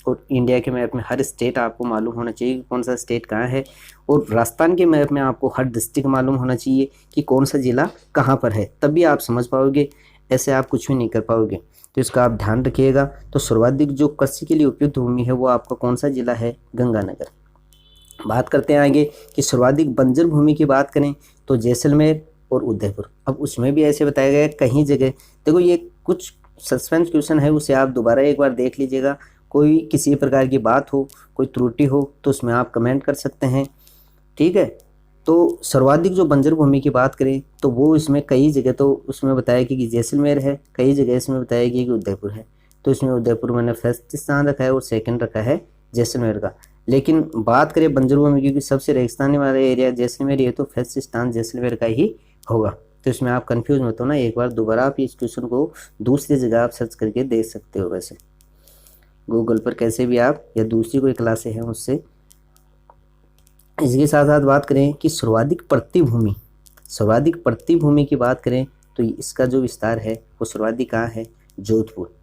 A: और इंडिया के मैप में हर स्टेट आपको मालूम होना चाहिए कि कौन सा स्टेट कहाँ है, और राजस्थान के मैप में आपको हर डिस्ट्रिक्ट मालूम होना चाहिए कि कौन सा जिला कहाँ पर है, तभी आप समझ पाओगे, ऐसे आप कुछ भी नहीं कर पाओगे। तो इसका आप ध्यान रखिएगा। तो सर्वाधिक जो कृषि के लिए उपयुक्त भूमि है वो आपका कौन सा जिला है, गंगानगर। बात करते हैं आगे कि सर्वाधिक बंजर भूमि की बात करें तो जैसलमेर और उदयपुर। अब उसमें भी ऐसे बताया गया है कहीं जगह, देखो ये कुछ सस्पेंस क्वेश्चन है उसे आप दोबारा एक बार देख लीजिएगा, कोई किसी प्रकार की बात हो कोई त्रुटि हो तो उसमें आप कमेंट कर सकते हैं, ठीक है। तो सर्वाधिक जो बंजर भूमि की बात करें तो वो इसमें कई जगह तो उसमें बताया कि जैसलमेर है, कई जगह इसमें बताया गया कि उदयपुर है, तो इसमें उदयपुर मैंने फर्स्ट स्थान रखा है और सेकंड रखा है जैसलमेर का। लेकिन बात करें बंजर भूमि क्योंकि सबसे रेगिस्तानी वाला एरिया जैसलमेर है तो फर्स्ट स्थान जैसलमेर का ही होगा। तो इसमें आप कंफ्यूज मत हो ना, एक बार दोबारा आप इस क्वेश्चन को दूसरी जगह आप सर्च करके देख सकते हो, वैसे गूगल पर कैसे भी आप या दूसरी कोई क्लासें हैं उससे। इसके साथ साथ बात करें कि सर्वाधिक प्रति भूमि की बात करें तो इसका जो विस्तार है वो सर्वाधिक कहाँ है, जोधपुर।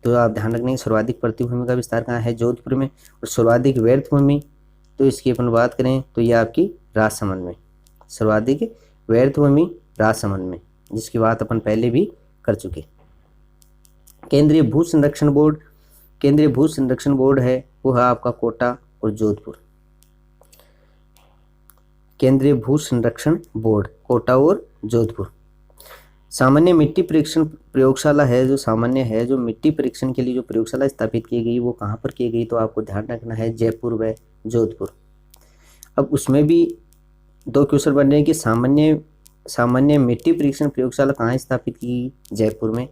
A: तो आप ध्यान रखने सर्वाधिक प्रति भूमि का विस्तार कहाँ है, जोधपुर में। और सर्वाधिक व्यर्थ भूमि तो इसकी अपन बात करें तो ये आपकी राजसमंद में, सर्वाधिक व्यर्थ भूमि राजसमंद में, जिसकी बात अपन पहले भी कर चुके। केंद्रीय भू संरक्षण बोर्ड है वो है आपका कोटा और जोधपुर। केंद्रीय भू संरक्षण बोर्ड कोटा और जोधपुर। सामान्य मिट्टी परीक्षण प्रयोगशाला है जो मिट्टी परीक्षण के लिए जो प्रयोगशाला स्थापित की गई वो कहाँ पर की गई, तो आपको ध्यान रखना है जयपुर व जोधपुर। अब उसमें भी दो क्वेश्चन बन रहे हैं कि सामान्य मिट्टी परीक्षण प्रयोगशाला कहाँ स्थापित की, जयपुर में,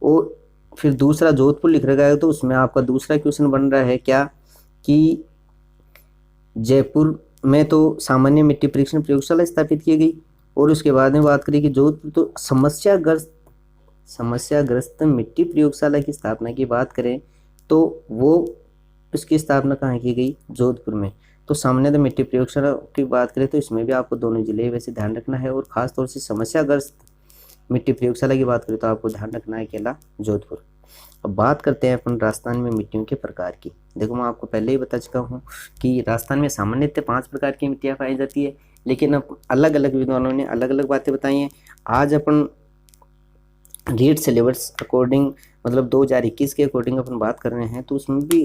A: और फिर दूसरा जोधपुर लिख रखा है, तो उसमें आपका दूसरा क्वेश्चन बन रहा है क्या कि जयपुर में तो सामान्य मिट्टी परीक्षण प्रयोगशाला स्थापित की गई, और उसके बाद में बात करें कि जोधपुर तो समस्याग्रस्त मिट्टी प्रयोगशाला की स्थापना की बात करें तो वो उसकी स्थापना कहाँ की गई, जोधपुर में। तो सामान्य तो मिट्टी प्रयोगशाला की बात करें तो इसमें भी आपको दोनों जिले वैसे ध्यान रखना है, और खासतौर से समस्याग्रस्त मिट्टी प्रयोगशाला की बात करें तो आपको ध्यान रखना है अकेला जोधपुर। अब बात करते हैं अपन राजस्थान में मिट्टियों के प्रकार की। देखो मैं आपको पहले ही बता चुका हूँ कि राजस्थान में सामान्यतः 5 प्रकार की मिट्टियाँ पाई जाती है, लेकिन अब अलग अलग विद्वानों ने अलग अलग बातें बताई हैं। आज अपन रीड सिलेबस अकॉर्डिंग मतलब 2021 के अकॉर्डिंग अपन बात कर रहे हैं, तो उसमें भी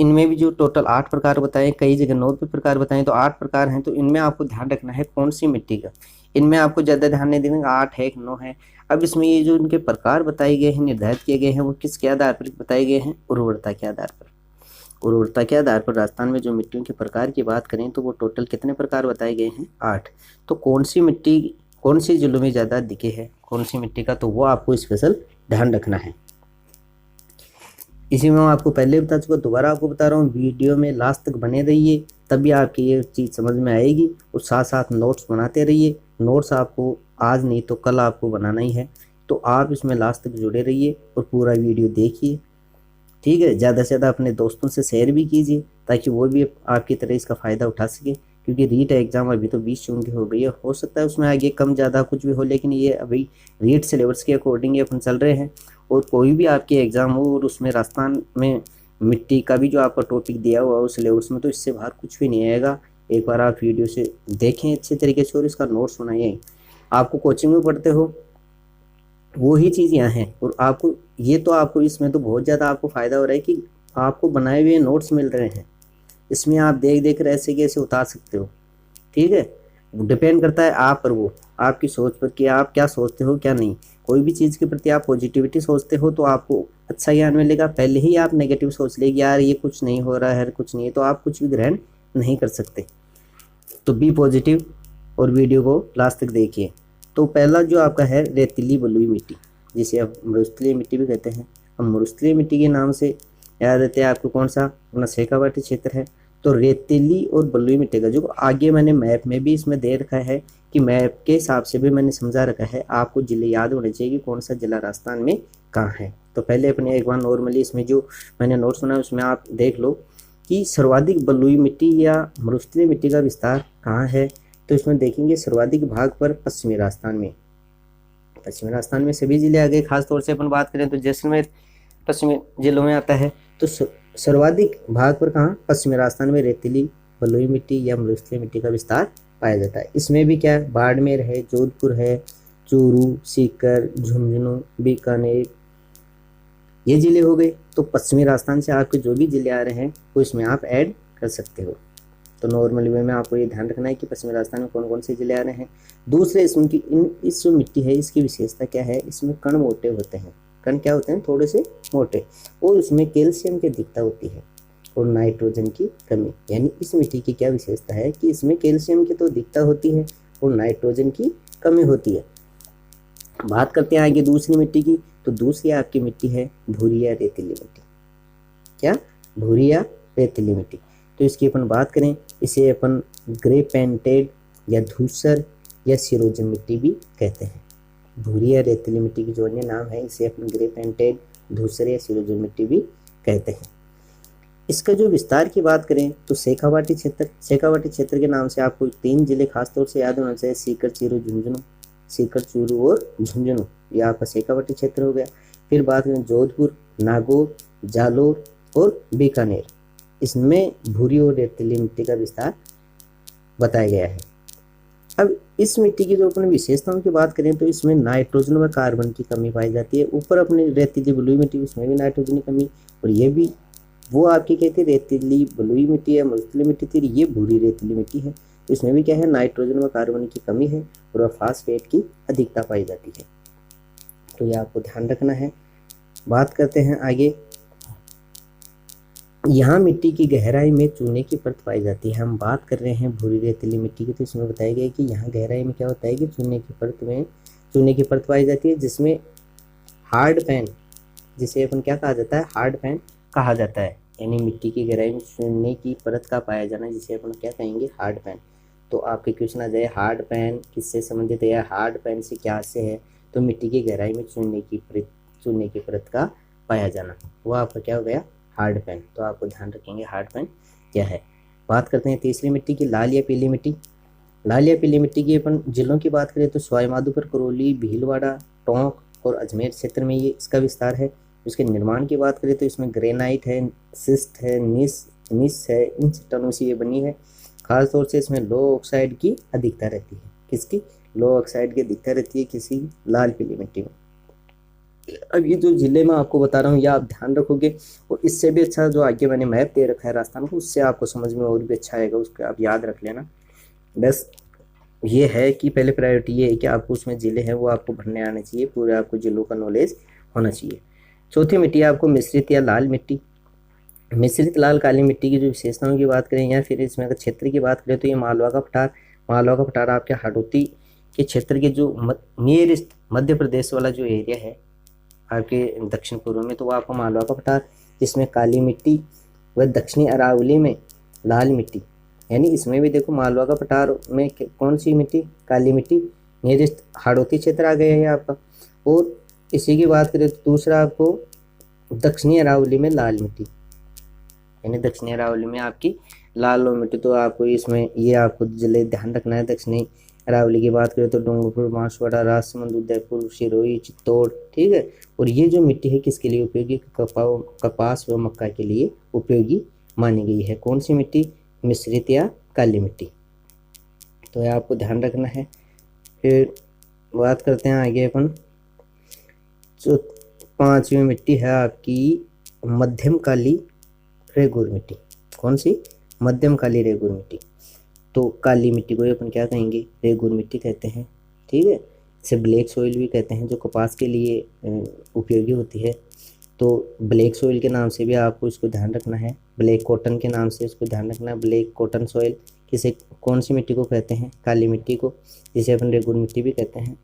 A: इनमें भी जो टोटल 8 प्रकार बताए, कई जगह 9 प्रकार बताए, तो 8 प्रकार हैं। तो इनमें आपको ध्यान रखना है कौन सी मिट्टी का, इनमें आपको ज़्यादा ध्यान नहीं देना 8 है 9 है। अब इसमें ये जो इनके प्रकार बताए गए हैं, निर्धारित किए गए हैं, वो किसके आधार पर बताए गए हैं, उर्वरता के आधार पर। उर्वरता के आधार पर राजस्थान में जो मिट्टियों के प्रकार की बात करें तो वो टोटल कितने प्रकार बताए गए हैं? 8। तो कौन सी मिट्टी कौन सी जिलों में ज़्यादा दिखे है कौन सी मिट्टी का, तो वो आपको स्पेशल ध्यान रखना है। इसी में मैं आपको पहले बता चुका, दोबारा आपको बता रहा हूँ, वीडियो में लास्ट तक बने रहिए, तभी आपकी ये चीज़ समझ में आएगी। और साथ साथ नोट्स बनाते रहिए। नोट्स आपको आज नहीं तो कल आपको बनाना ही है, तो आप इसमें लास्ट तक जुड़े रहिए और पूरा वीडियो देखिए, ठीक है। ज़्यादा से ज़्यादा अपने दोस्तों से शेयर भी कीजिए ताकि वो भी आपकी तरह इसका फ़ायदा उठा सके, क्योंकि रीट एग्ज़ाम अभी तो 20 जून की हो गई है, हो सकता है उसमें आगे कम ज़्यादा कुछ भी हो, लेकिन ये अभी रीट सिलेबस के अकॉर्डिंग ये अपन चल रहे हैं। और कोई भी आपके एग्ज़ाम हो और उसमें राजस्थान में मिट्टी का भी जो आपका टॉपिक दिया हुआ हो सिलेबस में, तो इससे बाहर कुछ भी नहीं आएगा। एक बार आप वीडियो से देखें अच्छे तरीके से और इसका नोट्स बनाइए। आपको कोचिंग में पढ़ते हो वो ही चीज़ यहाँ है, और आपको ये तो आपको इसमें तो बहुत ज़्यादा आपको फ़ायदा हो रहा है कि आपको बनाए हुए नोट्स मिल रहे हैं। इसमें आप देख देख कर ऐसे कैसे उतार सकते हो, ठीक है। डिपेंड करता है आप पर, वो आपकी सोच पर कि आप क्या सोचते हो क्या नहीं। कोई भी चीज़ के प्रति आप पॉजिटिविटी सोचते हो तो आपको अच्छा ज्ञान मिलेगा। पहले ही आप नेगेटिव सोच ले कि यार ये कुछ नहीं हो रहा है, कुछ नहीं है, तो आप कुछ भी ग्रहण नहीं कर सकते। तो बी पॉजिटिव और वीडियो को लास्ट तक देखिए। तो पहला जो आपका है रेतीली बलुई मिट्टी, जिसे आप मरुस्थलीय मिट्टी भी कहते हैं। अब मरुस्थलीय मिट्टी के नाम से याद रहते हैं आपको कौन सा? अपना शेखावाटी क्षेत्र है। तो रेतीली और बलुई मिट्टी का जो आगे मैंने मैप में भी इसमें दे रखा है कि मैप के हिसाब से भी मैंने समझा रखा है, आपको जिले याद होने चाहिए कि कौन सा जिला राजस्थान में कहाँ है। तो पहले अपने एक बार नॉर्मली इसमें जो मैंने नोट सुना उसमें आप देख लो कि सर्वाधिक बलुई मिट्टी या मरुस्थलीय मिट्टी का विस्तार कहाँ है। तो इसमें देखेंगे सर्वाधिक भाग पर पश्चिमी राजस्थान में। पश्चिमी राजस्थान में सभी जिले आ गए, खासतौर से अपन बात करें तो जैसलमेर पश्चिमी जिलों में आता है। तो सर्वाधिक भाग पर कहाँ? पश्चिमी राजस्थान में रेतीली बलुई मिट्टी या मरुस्थलीय मिट्टी का विस्तार पाया जाता है। इसमें भी क्या है, बाड़मेर है, जोधपुर है, चूरू, सीकर, झुंझुनू, बीकानेर, ये जिले हो गए। तो पश्चिमी राजस्थान से आपके जो भी जिले आ रहे हैं वो इसमें आप ऐड कर सकते हो। तो नॉर्मली वे में आपको ये ध्यान रखना है कि पश्चिमी राजस्थान में कौन कौन से जिले आ रहे हैं। दूसरे इसमें की इस जो मिट्टी है इसकी विशेषता क्या है, इसमें कण मोटे होते हैं। कण क्या होते हैं? थोड़े से मोटे, और उसमें कैल्शियम की अधिकता होती है और नाइट्रोजन की कमी। यानी इस मिट्टी की क्या विशेषता है कि इसमें कैल्शियम की तो अधिकता होती है और नाइट्रोजन की कमी होती है। बात करते हैं आगे दूसरी मिट्टी की। तो दूसरी आपकी मिट्टी है भूरिया रेतीली मिट्टी। क्या? भूरिया रेतीली मिट्टी। तो इसकी अपन बात करें, इसे अपन ग्रे पेंटेड या धूसर या सिरोजन मिट्टी भी कहते हैं। भूरिया रेतीली मिट्टी की जो अन्य नाम है इसे अपन ग्रे पेंटेड, धूसर या सिरोजन मिट्टी भी कहते हैं। इसका जो विस्तार की बात करें तो शेखावाटी क्षेत्र, शेखावाटी क्षेत्र के नाम से आपको 3 जिले खासतौर से याद होना चाहिए, सीकर, चूरू, झुंझुनू। सीकर, चूरू और झुंझुनू ये आपका शेखावाटी क्षेत्र हो गया। फिर बात करें जोधपुर, नागौर, जालोर और बीकानेर, इसमें भूरी और रेतीली मिट्टी का विस्तार बताया गया है। अब इस मिट्टी की जो अपनी विशेषताओं की बात करें तो इसमें नाइट्रोजन व कार्बन की कमी पाई जाती है। ऊपर अपनी रेतीली बलुई मिट्टी उसमें भी नाइट्रोजन की कमी, और ये भी वो आपकी कहती है रेतीली बलुई मिट्टी है, मरुस्थलीय मिट्टी थी, ये भूरी रेतीली मिट्टी है। इसमें भी क्या है, नाइट्रोजन व कार्बन की कमी है और फास्फेट की अधिकता पाई जाती है। तो ये आपको ध्यान रखना है। बात करते हैं आगे। यहाँ मिट्टी की गहराई में चूने की परत पाई जाती है। हम बात कर रहे हैं भूरी रेतीली मिट्टी की, तो इसमें बताया गया है कि यहाँ गहराई में क्या होता है कि चूने की परत पाई जाती है, जिसमें हार्ड पैन, जिसे अपन क्या कहा जाता है, हार्ड पैन कहा जाता है। यानी मिट्टी की गहराई में चूने की परत का पाया जाना जिसे अपन क्या कहेंगे, हार्ड पैन। तो आपके क्वेश्चन आ जाए हार्ड पैन किससे संबंधित है या हार्ड पैन से क्या से है, तो मिट्टी की गहराई में चूने की परत का पाया जाना, वो आपका क्या हो गया, हार्ड पैन। तो आपको ध्यान रखेंगे हार्ड पैन क्या है। बात करते हैं तीसरी मिट्टी की, लाल या पीली मिट्टी। लाल या पीली मिट्टी की अपन जिलों की बात करें तो सवाई माधोपुर, करौली, भीलवाड़ा, टोंक और अजमेर क्षेत्र में ये इसका विस्तार है। उसके निर्माण की बात करें तो इसमें ग्रेनाइट है, सिस्ट है, निस है, इन चट्टानों से ये बनी है। खासतौर से इसमें लो ऑक्साइड की अधिकता रहती है। किसकी? लो ऑक्साइड की अधिकता रहती है किसी लाल पीली मिट्टी में। अब ये जो जिले में आपको बता रहा हूँ यह आप ध्यान रखोगे, और इससे भी अच्छा जो आगे मैंने मैप दे रखा है राजस्थान को, उससे आपको समझ में और भी अच्छा आएगा, उसको आप याद रख लेना। बस ये है कि पहले प्रायोरिटी ये है कि आपको उसमें जिले हैं वो आपको भरने आने चाहिए, पूरे आपको जिलों का नॉलेज होना चाहिए। चौथी मिट्टी आपको मिश्रित या लाल मिट्टी। मिश्रित लाल काली मिट्टी की जो विशेषताओं की बात करें या फिर इसमें अगर क्षेत्र की बात करें तो ये मालवा का पठार आपके हाडोती के क्षेत्र के जो नियरेस्ट मध्य प्रदेश वाला जो एरिया है आपके दक्षिण पूर्व में, तो वो आपका मालवा का पठार, जिसमें काली मिट्टी, व दक्षिणी अरावली में लाल मिट्टी। यानी इसमें भी देखो मालवा का पठार में कौन सी मिट्टी, काली मिट्टी, नियरेस्ट हाड़ौती क्षेत्र आ गया है आपका। और इसी की बात करें तो दूसरा आपको दक्षिणी अरावली में लाल मिट्टी, यानी दक्षिणी अरावली में आपकी लाल मिट्टी। तो आपको इसमें ये आपको जल्दी ध्यान रखना है। दक्षिणी अरावली की बात करें तो डूंगरपुर, बांसवाड़ा, राजसमंद, उदयपुर, सिरोही, चित्तौड़, ठीक है। और ये जो मिट्टी है किसके लिए उपयोगी, कपास व मक्का के लिए उपयोगी मानी गई है। कौन सी मिट्टी, मिश्रित या काली मिट्टी। तो ये आपको ध्यान रखना है। फिर बात करते हैं आगे अपन, जो पांचवी मिट्टी है आपकी मध्यम काली रेगुर मिट्टी। कौन सी, मध्यम काली रेगुर मिट्टी। तो काली मिट्टी को अपन क्या कहेंगे, रेगुर मिट्टी कहते हैं, ठीक है। इसे ब्लैक सॉइल भी कहते हैं, जो कपास के लिए उपयोगी होती है। तो ब्लैक सॉइल के नाम से भी आपको इसको ध्यान रखना है, ब्लैक कॉटन के नाम से इसको ध्यान रखना है। ब्लैक कॉटन सॉइल किसे, कौन सी मिट्टी को कहते हैं, काली मिट्टी को, जिसे अपन रेगुर मिट्टी भी कहते हैं।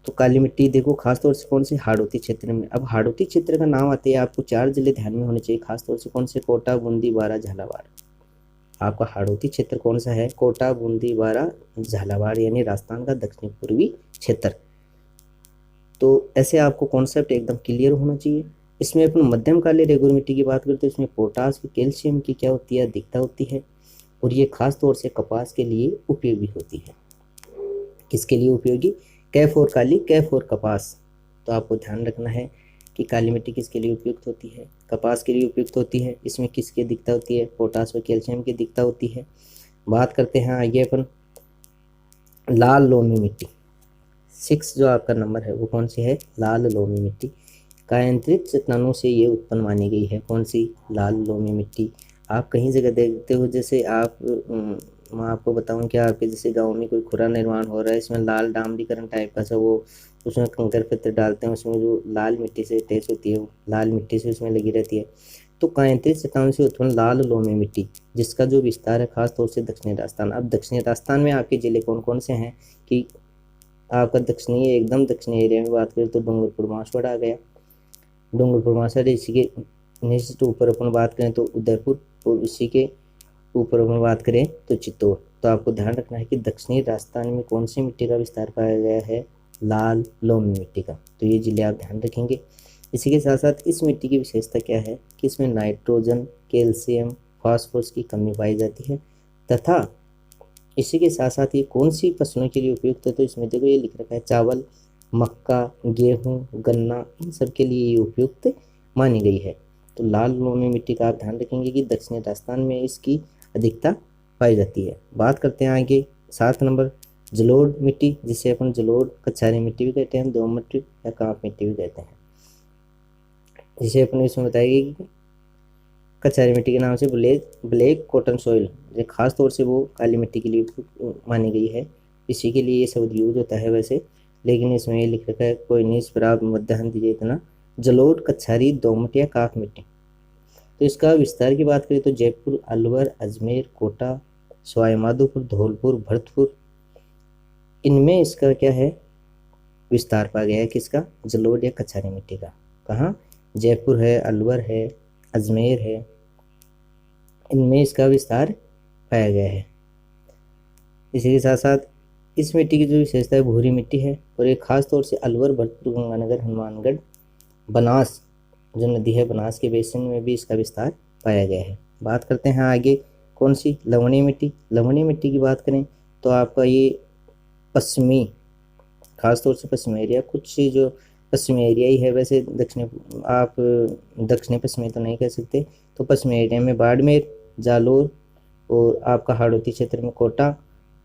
A: तो काली मिट्टी देखो खासतौर से कौन से, हाड़ौती क्षेत्र में। अब हाड़ौती क्षेत्र का नाम आते ही आपको 4 जिले ध्यान में होने चाहिए, खासतौर से कौन से, कोटा, बूंदी, बारा, झालावाड़। आपका हाड़ौती क्षेत्र कौन सा है, कोटा, बूंदी, बारा, झालावाड़, यानी राजस्थान का दक्षिण पूर्वी क्षेत्र। तो ऐसे आपको कॉन्सेप्ट एकदम क्लियर होना चाहिए। इसमें अपन मध्यम काली रेगुर मिट्टी की बात करते हैं, इसमें पोटास व कैल्शियम की क्या होती है, अधिकता होती है। और ये खास तौर से कपास के लिए उपयोगी होती है। किसके लिए उपयोगी, कैफ और काली, कैफ और कपास। तो आपको ध्यान रखना है कि काली मिट्टी किसके लिए उपयुक्त होती है, कपास के लिए उपयुक्त होती है। इसमें किसकी अधिकता होती है, पोटास व कैल्शियम की अधिकता होती है। बात करते हैं आगे अपन लाल लोमी मिट्टी। 6 जो आपका नंबर है वो कौन सी है, लाल लोमी मिट्टी। कायांतरित चट्टानों से ये उत्पन्न मानी गई है। कौन सी, लाल लोमी मिट्टी। आप कहीं जगह देखते हो, जैसे आप मैं आपको बताऊं कि आपके जैसे गांव में कोई खुरा निर्माण हो रहा है, इसमें लाल डामरीकरण टाइप का सा वो, उसमें कंकर पत्थर डालते हैं, उसमें जो लाल मिट्टी से अटैच होती है, वो लाल मिट्टी से उसमें लगी रहती है। तो कायांतरित चट्टानों से उत्पन्न लाल लोमी मिट्टी, जिसका जो विस्तार है खासतौर से दक्षिणी राजस्थान। अब दक्षिणी राजस्थान में आपके जिले कौन कौन से हैं कि आपका दक्षिणी, एकदम दक्षिणी एरिया में बात करें तो डूंगरपुर, बांसवाड़ा आ गया, डूंगरपुर, बांसवाड़ा। इसी के नेक्स्ट ऊपर अपन बात करें तो उदयपुर, और इसी के ऊपर अपन बात करें तो चित्तौड़। तो आपको ध्यान रखना है कि दक्षिणी राजस्थान में कौन सी मिट्टी का विस्तार पाया गया है, लाल लोमी मिट्टी का। तो ये जिले आप ध्यान रखेंगे। इसी के साथ साथ इस मिट्टी की विशेषता क्या है कि इसमें नाइट्रोजन, कैल्शियम, फास्फोरस की कमी पाई जाती है, तथा इसी के साथ साथ ये कौन सी फसलों के लिए उपयुक्त है। तो इसमें देखो ये लिख रखा है, चावल, मक्का, गेहूँ, गन्ना, इन सब के लिए ये उपयुक्त मानी गई है। तो लाल लोमी मिट्टी का आप ध्यान रखेंगे कि दक्षिणी राजस्थान में इसकी अधिकता पाई जाती है। बात करते हैं आगे 7 नंबर, जलोढ़ मिट्टी, जिसे अपन जलोढ़ कछारी मिट्टी भी कहते हैं, दोमट या कांप मिट्टी भी कहते हैं, जिसे अपन इसमें बताएगी कि कछारी मिट्टी के नाम से ब्लैक कॉटन सॉइल, जो खास तौर से वो काली मिट्टी के लिए मानी गई है। इसी के लिए ये शब्द यूज होता है वैसे, लेकिन इसमें ये लिख रखा है, कोई नहीं, इस पर आप मत ध्यान दीजिए इतना। जलोढ़, कछारी, दोमट या काफ मिट्टी। तो इसका विस्तार की बात करें तो जयपुर, अलवर, अजमेर, कोटा, सवाई माधोपुर, धौलपुर, भरतपुर, इनमें इसका क्या है, विस्तार पाया गया है। किसका, जलोढ़ या कछारी मिट्टी का। कहाँ, जयपुर है, अलवर है, अजमेर है, इनमें इसका विस्तार पाया गया है। इसी के साथ साथ इस मिट्टी की जो विशेषता है, भूरी मिट्टी है, और ये खास तौर से अलवर, भरतपुर, गंगानगर, हनुमानगढ़, बनास जो नदी है, बनास के बेसिन में भी इसका विस्तार पाया गया है। बात करते हैं आगे कौन सी, लवणीय मिट्टी। लवणीय मिट्टी की बात करें तो आपका ये पश्चिमी, खासतौर से पश्चिमी एरिया, कुछ जो पश्चिमी एरिया ही है, वैसे दक्षिणी, आप दक्षिणी पश्चिमी तो नहीं कह सकते। तो पश्चिमी एरिया में बाड़मेर, जालोर, और आपका हाड़ौती क्षेत्र में कोटा,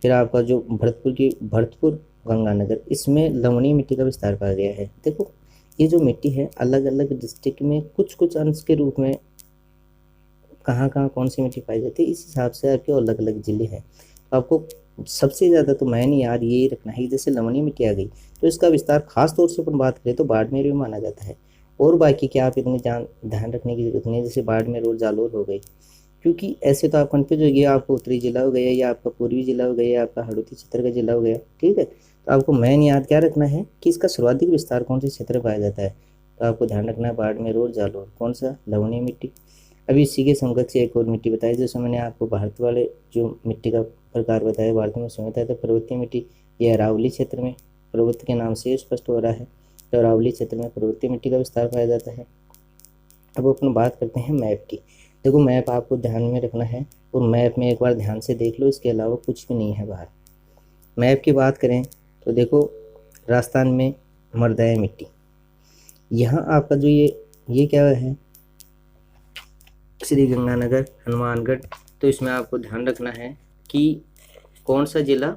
A: फिर आपका जो भरतपुर, गंगानगर, इसमें लवणीय मिट्टी का विस्तार पाया गया है। देखो ये जो मिट्टी है अलग अलग डिस्ट्रिक्ट में कुछ कुछ अंश के रूप में कहाँ कहाँ कौन सी मिट्टी पाई जाती है, इस हिसाब से आपके अलग अलग जिले हैं। तो आपको सबसे ज़्यादा तो मैंने याद ये रखना है, जैसे लवणीय मिट्टी आ गई तो इसका विस्तार खास तौर से अपन बात करें तो बाड़मेर में माना जाता है, और बाकी क्या आप इतने ध्यान रखने की जरूरत नहीं है, जैसे बाड़मेर और जालोर हो गई, क्योंकि ऐसे तो आप कन्फ्यूज हो गया, आपका उत्तरी जिला हो गया या आपका पूर्वी जिला हो गया या आपका हड़ौती क्षेत्र का जिला हो गया। ठीक है, तो आपको मेन याद क्या रखना है कि इसका सर्वाधिक विस्तार कौन से क्षेत्र में पाया जाता है। तो आपको ध्यान रखना है बाड़मेर और जालोर। कौन सा? लवणीय मिट्टी। अभी इसी के समकक्ष एक और मिट्टी बताई, जैसे मैंने आपको भारत वाले जो मिट्टी का प्रकार बताया, भारत में उसमें बताया था पर्वतीय मिट्टी। यह अरावली क्षेत्र में, पर्वत के नाम से स्पष्ट हो रहा है, तो अरावली क्षेत्र में पर्वतीय मिट्टी का विस्तार पाया जाता है। अब अपन बात करते हैं मैप की। देखो मैप आपको ध्यान में रखना है, और मैप में एक बार ध्यान से देख लो, इसके अलावा कुछ भी नहीं है बाहर। मैप की बात करें तो देखो राजस्थान में मृदाए मिट्टी, यहाँ आपका जो ये क्या है, श्री गंगानगर, हनुमानगढ़। तो इसमें आपको ध्यान रखना है कि कौन सा जिला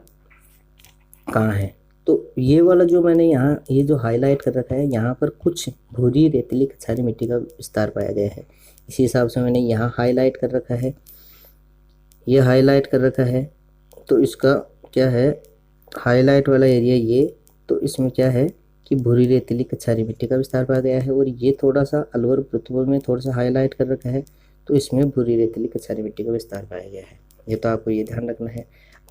A: कहाँ है। तो ये वाला जो मैंने यहाँ ये जो हाईलाइट कर रखा है, यहाँ पर कुछ भूरी रेतीली कछारी मिट्टी का विस्तार पाया गया है, इसी हिसाब से मैंने यहाँ हाईलाइट कर रखा है, ये हाईलाइट कर रखा है। तो इसका क्या है, हाईलाइट वाला एरिया ये, तो इसमें क्या है कि भूरी रेतीली कछारी मिट्टी का विस्तार पाया गया है। और ये थोड़ा सा अलवर भरतपुर में थोड़ा सा हाईलाइट कर रखा है, तो इसमें भूरी रेतीली कछारी मिट्टी का विस्तार पाया गया है। ये तो आपको ये ध्यान रखना है।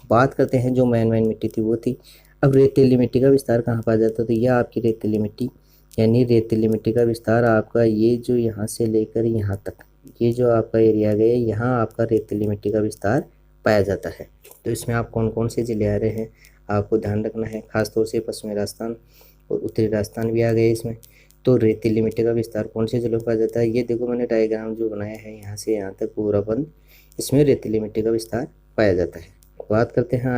A: बात करते हैं जो मेन मिट्टी थी वो थी। अब रेतीली मिट्टी का विस्तार कहाँ पाया जाता है, तो यह आपकी रेतीली मिट्टी, यानी रेतीली मिट्टी का विस्तार आपका ये जो यहाँ से लेकर यहाँ तक, ये जो आपका एरिया गया, यहाँ आपका रेतीली मिट्टी का विस्तार पाया जाता है। तो इसमें आप कौन कौन से जिले आ रहे हैं आपको ध्यान रखना है, खासतौर से पश्चिमी राजस्थान और उत्तरी राजस्थान भी आ गए इसमें। तो रेतीली मिट्टी का विस्तार कौन से जिलों में पाया जाता है, ये देखो मैंने डायग्राम जो बनाया है, यहाँ से यहाँ तक पूरा बंद, इसमें रेतीली मिट्टी का विस्तार पाया जाता है। बात करते हैं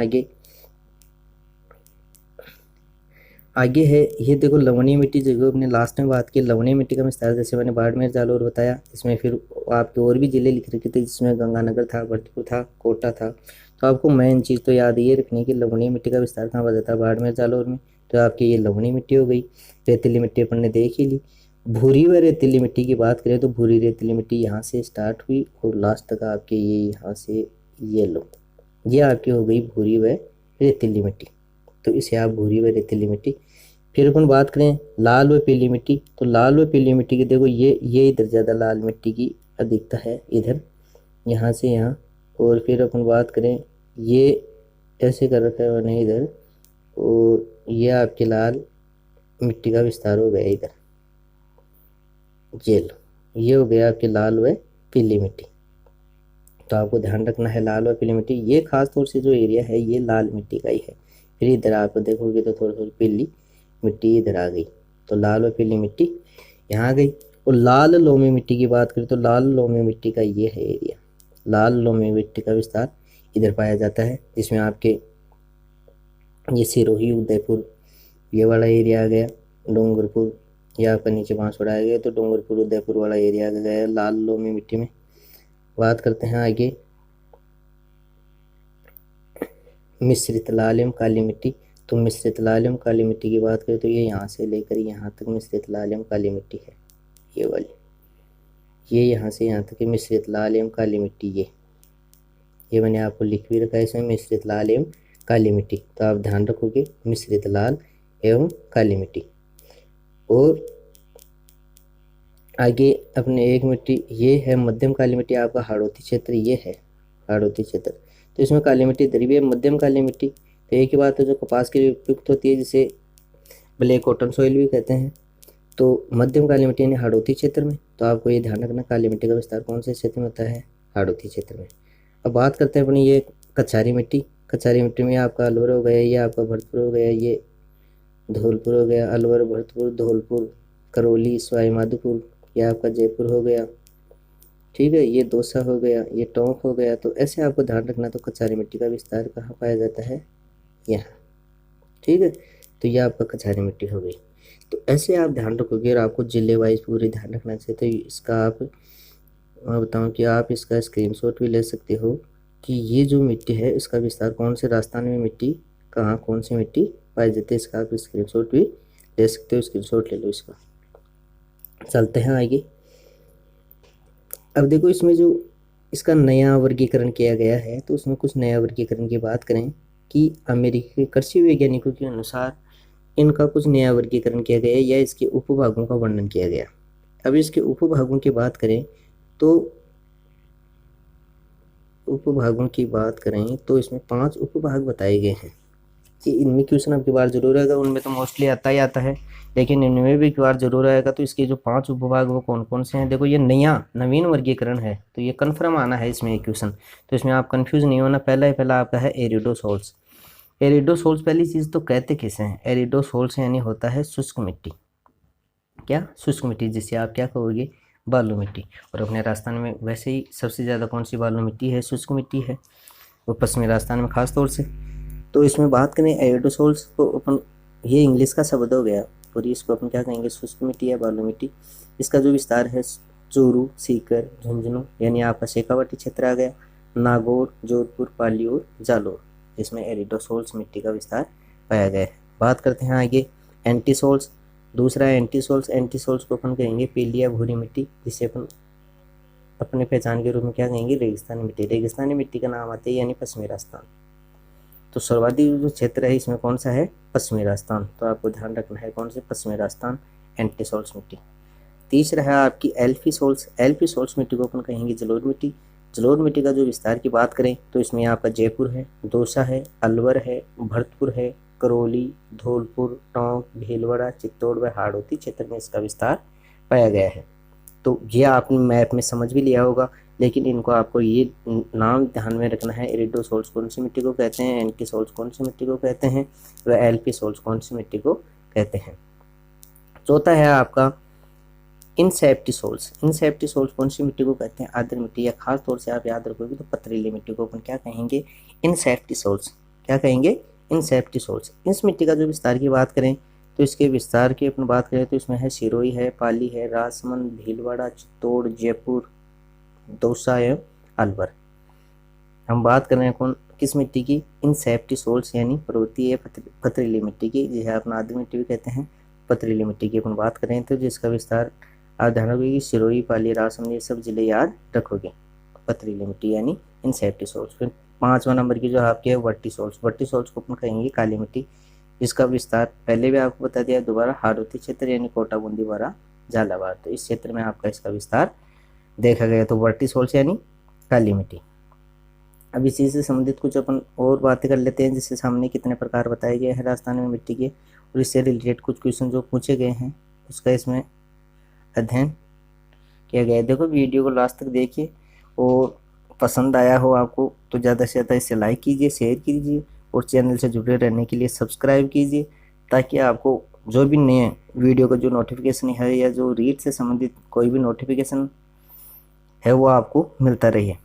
A: आगे है, ये देखो लवणीय मिट्टी, जो अपने लास्ट में बात की, लवणीय मिट्टी का विस्तार जैसे मैंने बाड़मेर, जालोर बताया, इसमें फिर आपके और भी जिले लिख रखे थे, जिसमें गंगानगर था, भरतपुर था, कोटा था। तो आपको मेन चीज़ तो याद ये रखनी है कि लवणीय मिट्टी का विस्तार कहाँ पाया जाता है, बाड़मेर, जालोर में। तो आपकी ये लवणीय मिट्टी हो गई। रेतीली मिट्टी अपन ने देख ही ली। भूरी व रेतीली मिट्टी की बात करें तो भूरी रेतीली मिट्टी यहाँ से स्टार्ट हुई और लास्ट तक आपके ये यहाँ से ये लो, ये आपकी हो गई भूरी व रेतीली मिट्टी। तो इसे आप भूरी व रेतीली मिट्टी। फिर अपन बात करें लाल व पीली मिट्टी, तो लाल व पीली मिट्टी की देखो ये इधर ज़्यादा लाल मिट्टी की अधिकता है, इधर यहाँ से यहाँ। और फिर अपन बात करें ये ऐसे कर रखा है मैंने इधर, और ये आपकी लाल मिट्टी का विस्तार हो गया इधर, ये लो, ये हो गया आपकी लाल व पीली मिट्टी। तो आपको ध्यान रखना है लाल व पीली मिट्टी, ये खास तौर से जो एरिया है ये लाल मिट्टी का ही है। फिर इधर आप देखोगे तो थोड़ी थोड़ी पीली मिट्टी इधर आ गई, तो लाल व पीली मिट्टी यहाँ आ गई। और लाल लोमी मिट्टी की बात करें तो लाल लोमी मिट्टी का ये है एरिया, लाल लोमी मिट्टी का विस्तार इधर पाया जाता है, जिसमें आपके ये सिरोही, उदयपुर, ये वाला एरिया आ गया, डूंगरपुर, ये आपका नीचे बांसवाड़ा आ गया, तो डूंगरपुर उदयपुर वाला एरिया आ गया लाल लोमी मिट्टी में। बात करते हैं आगे मिश्रित लाल एवं काली मिट्टी। तो मिश्रित लाल एवं काली मिट्टी की बात करें तो ये यहाँ से लेकर यहाँ तक मिश्रित लाल एवं काली मिट्टी है, ये वाली, ये यहाँ से यहाँ तक मिश्रित लाल एवं काली मिट्टी। ये मैंने आपको लिख भी रखा है इसमें, मिश्रित लाल एवं काली मिट्टी। तो आप ध्यान रखोगे मिश्रित लाल एवं काली मिट्टी। और आगे अपने एक मिट्टी ये है मध्यम काली मिट्टी, आपका हाड़ौती क्षेत्र, ये है हाड़ौती क्षेत्र। तो इसमें काली मिट्टी इधर भी है, मध्यम काली मिट्टी। तो एक ही बात है जो कपास के लिए उपयुक्त होती है, जिसे ब्लैक कॉटन सॉइल भी कहते हैं। तो मध्यम काली मिट्टी यानी हाड़ौती क्षेत्र में। तो आपको ये ध्यान रखना काली मिट्टी का विस्तार कौन से क्षेत्र में होता है, हाड़ौती क्षेत्र में। अब बात करते हैं अपनी ये कछारी मिट्टी। कछारी मिट्टी में आपका अलवर हो गया, ये आपका भरतपुर हो गया, ये धौलपुर हो गया, अलवर, भरतपुर, धौलपुर, करौली, सवाई माधोपुर, यह आपका जयपुर हो गया, ठीक है, ये दौसा हो गया, ये टोंक हो गया। तो ऐसे आपको ध्यान रखना। तो कछारी मिट्टी का विस्तार कहाँ पाया जाता है, यहाँ, ठीक है। तो ये आपका कछारी मिट्टी हो गई। तो ऐसे आप ध्यान रखोगे और आपको जिले वाइज पूरे ध्यान रखना चाहिए। तो इसका आप बताऊँ कि आप इसका स्क्रीनशॉट भी ले सकते हो कि ये जो मिट्टी है इसका विस्तार कौन से राजस्थान में मिट्टी कहाँ कौन सी मिट्टी पाई जाती है, इसका आप स्क्रीनशॉट भी ले सकते हो। स्क्रीनशॉट ले लो इसका। चलते हैं आगे। अब देखो इसमें जो इसका नया वर्गीकरण किया गया है, तो उसमें कुछ नया वर्गीकरण की बात करें कि अमेरिकी कृषि वैज्ञानिकों के अनुसार इनका कुछ नया वर्गीकरण किया गया है या इसके उपभागों का वर्णन किया गया। अब इसके उपभागों की बात करें तो इसमें 5 उपभाग बताए गए हैं कि इनमें क्वेश्चन आपकी बार जरूर आएगा, उनमें तो मोस्टली आता ही आता है, लेकिन इनमें भी एक बार जरूर आएगा। तो इसके जो 5 उपभाग वो कौन कौन से हैं? देखो ये नवीन वर्गीकरण है, तो ये कन्फर्म आना है इसमें एक क्वेश्चन, तो इसमें आप कंफ्यूज नहीं होना। पहला आपका है एरिडोसोल्स। एरिडोसोल्स पहली चीज़ तो कहते किसे हैं? एरिडोसोल्स यानी होता है शुष्क मिट्टी। क्या? शुष्क मिट्टी, जिसे आप क्या कहोगे? बालू मिट्टी। और अपने राजस्थान में वैसे ही सबसे ज़्यादा कौन सी बालू मिट्टी है? शुष्क मिट्टी है, वो पश्चिमी राजस्थान में खास तौर से। तो इसमें बात करें एरिडोसोल्स को अपन, ये इंग्लिश का शब्द हो गया, और इसको अपन क्या कहेंगे? शुष्क मिट्टी या बालू मिट्टी। इसका जो विस्तार है चूरू, सीकर, झुंझुनू यानी आपका शेखावाटी क्षेत्र आ गया, नागौर, जोधपुर, पाली और जालोर, इसमें एरिडोसोल्स मिट्टी का विस्तार पाया गया है। बात करते हैं आगे एंटीसोल्स। दूसरा है एंटीसोल्स। एंटीसोल्स को अपन कहेंगे पीली या भूरी मिट्टी, जिसे अपन अपने पहचान के रूप में क्या कहेंगे? रेगिस्तानी मिट्टी। रेगिस्तानी मिट्टी का नाम आते हैं यानी पश्चिमी राजस्थान। तो सर्वाधिक जो क्षेत्र है इसमें कौन सा है? पश्चिमी राजस्थान। तो आपको ध्यान रखना है कौन से? पश्चिमी राजस्थान, एंटीसोल्स मिट्टी। तीसरा है आपकी एल्फीसोल्स। एल्फीसोल्स मिट्टी को अपन कहेंगे जलोढ़ मिट्टी। जलोढ़ मिट्टी का जो विस्तार की बात करें तो इसमें आपका जयपुर है, दौसा है, अलवर है, भरतपुर है, करौली, धौलपुर, टोंक, भीलवाड़ा, चित्तौड़ व हाड़ौती क्षेत्र में इसका विस्तार पाया गया है। तो ये आपने मैप में समझ भी लिया होगा, लेकिन इनको आपको ये नाम ध्यान में रखना है। एरिडोसोल्स कौन सी मिट्टी को कहते हैं, एंटीसोल्स कौन सी मिट्टी को कहते हैं, व एल्फीसोल्स कौन सी मिट्टी को कहते हैं। चौथा है आपका इंसेप्टिसोल्स। इंसेप्टिसोल्स कौन सी मिट्टी को कहते हैं? आर्द्र मिट्टी, या खास तौर से आप याद रखोगे तो पथरीली मिट्टी को अपन क्या कहेंगे? इंसेप्टिसोल्स। क्या कहेंगे? इंसेप्टिसोल्स। इस मिट्टी का जो विस्तार की बात करें तो इसके विस्तार की अपन बात करें तो इसमें है सिरोही है, पाली है, राजसमंद, भीलवाड़ा, चित्तौड़, जयपुर, दौसा एवं अलवर। हम बात कर रहे हैं कौन किस मिट्टी की? इंसेप्टिसोल्स यानी पर्वतीय पथरीली मिट्टी की, जिसे आप आर्द्र मिट्टी भी कहते हैं। पथरीली मिट्टी की अपन बात करें तो जिसका विस्तार आप ध्यान रखोगे, सिरोही, पाली, राजसमंद ये सब जिले याद रखोगे। पथरीली मिट्टी यानी इंसेप्टिसोल्स। फिर 5वां नंबर की जो आपकी है वर्टिसोल्स। वर्टिसोल्स को अपन कहेंगे काली मिट्टी, जिसका विस्तार पहले भी आपको बता दिया दोबारा, हाड़ौती क्षेत्र यानी कोटा, बूंदी, बारा, झालावाड़। तो इस क्षेत्र में आपका इसका विस्तार देखा गया। तो वर्टिसोल्स यानी काली मिट्टी। अब इसी से संबंधित कुछ अपन और बातें कर लेते हैं, जिससे सामने कितने प्रकार बताए गए हैं राजस्थान में मिट्टी के, और इससे रिलेटेड कुछ क्वेश्चन जो पूछे गए हैं उसका इसमें अध्ययन किया गया है। देखो वीडियो को लास्ट तक देखिए, और पसंद आया हो आपको तो ज़्यादा से ज़्यादा इसे लाइक कीजिए, शेयर कीजिए, और चैनल से जुड़े रहने के लिए सब्सक्राइब कीजिए, ताकि आपको जो भी नए वीडियो का जो नोटिफिकेशन है या जो रीड से संबंधित कोई भी नोटिफिकेशन है वो आपको मिलता रहे।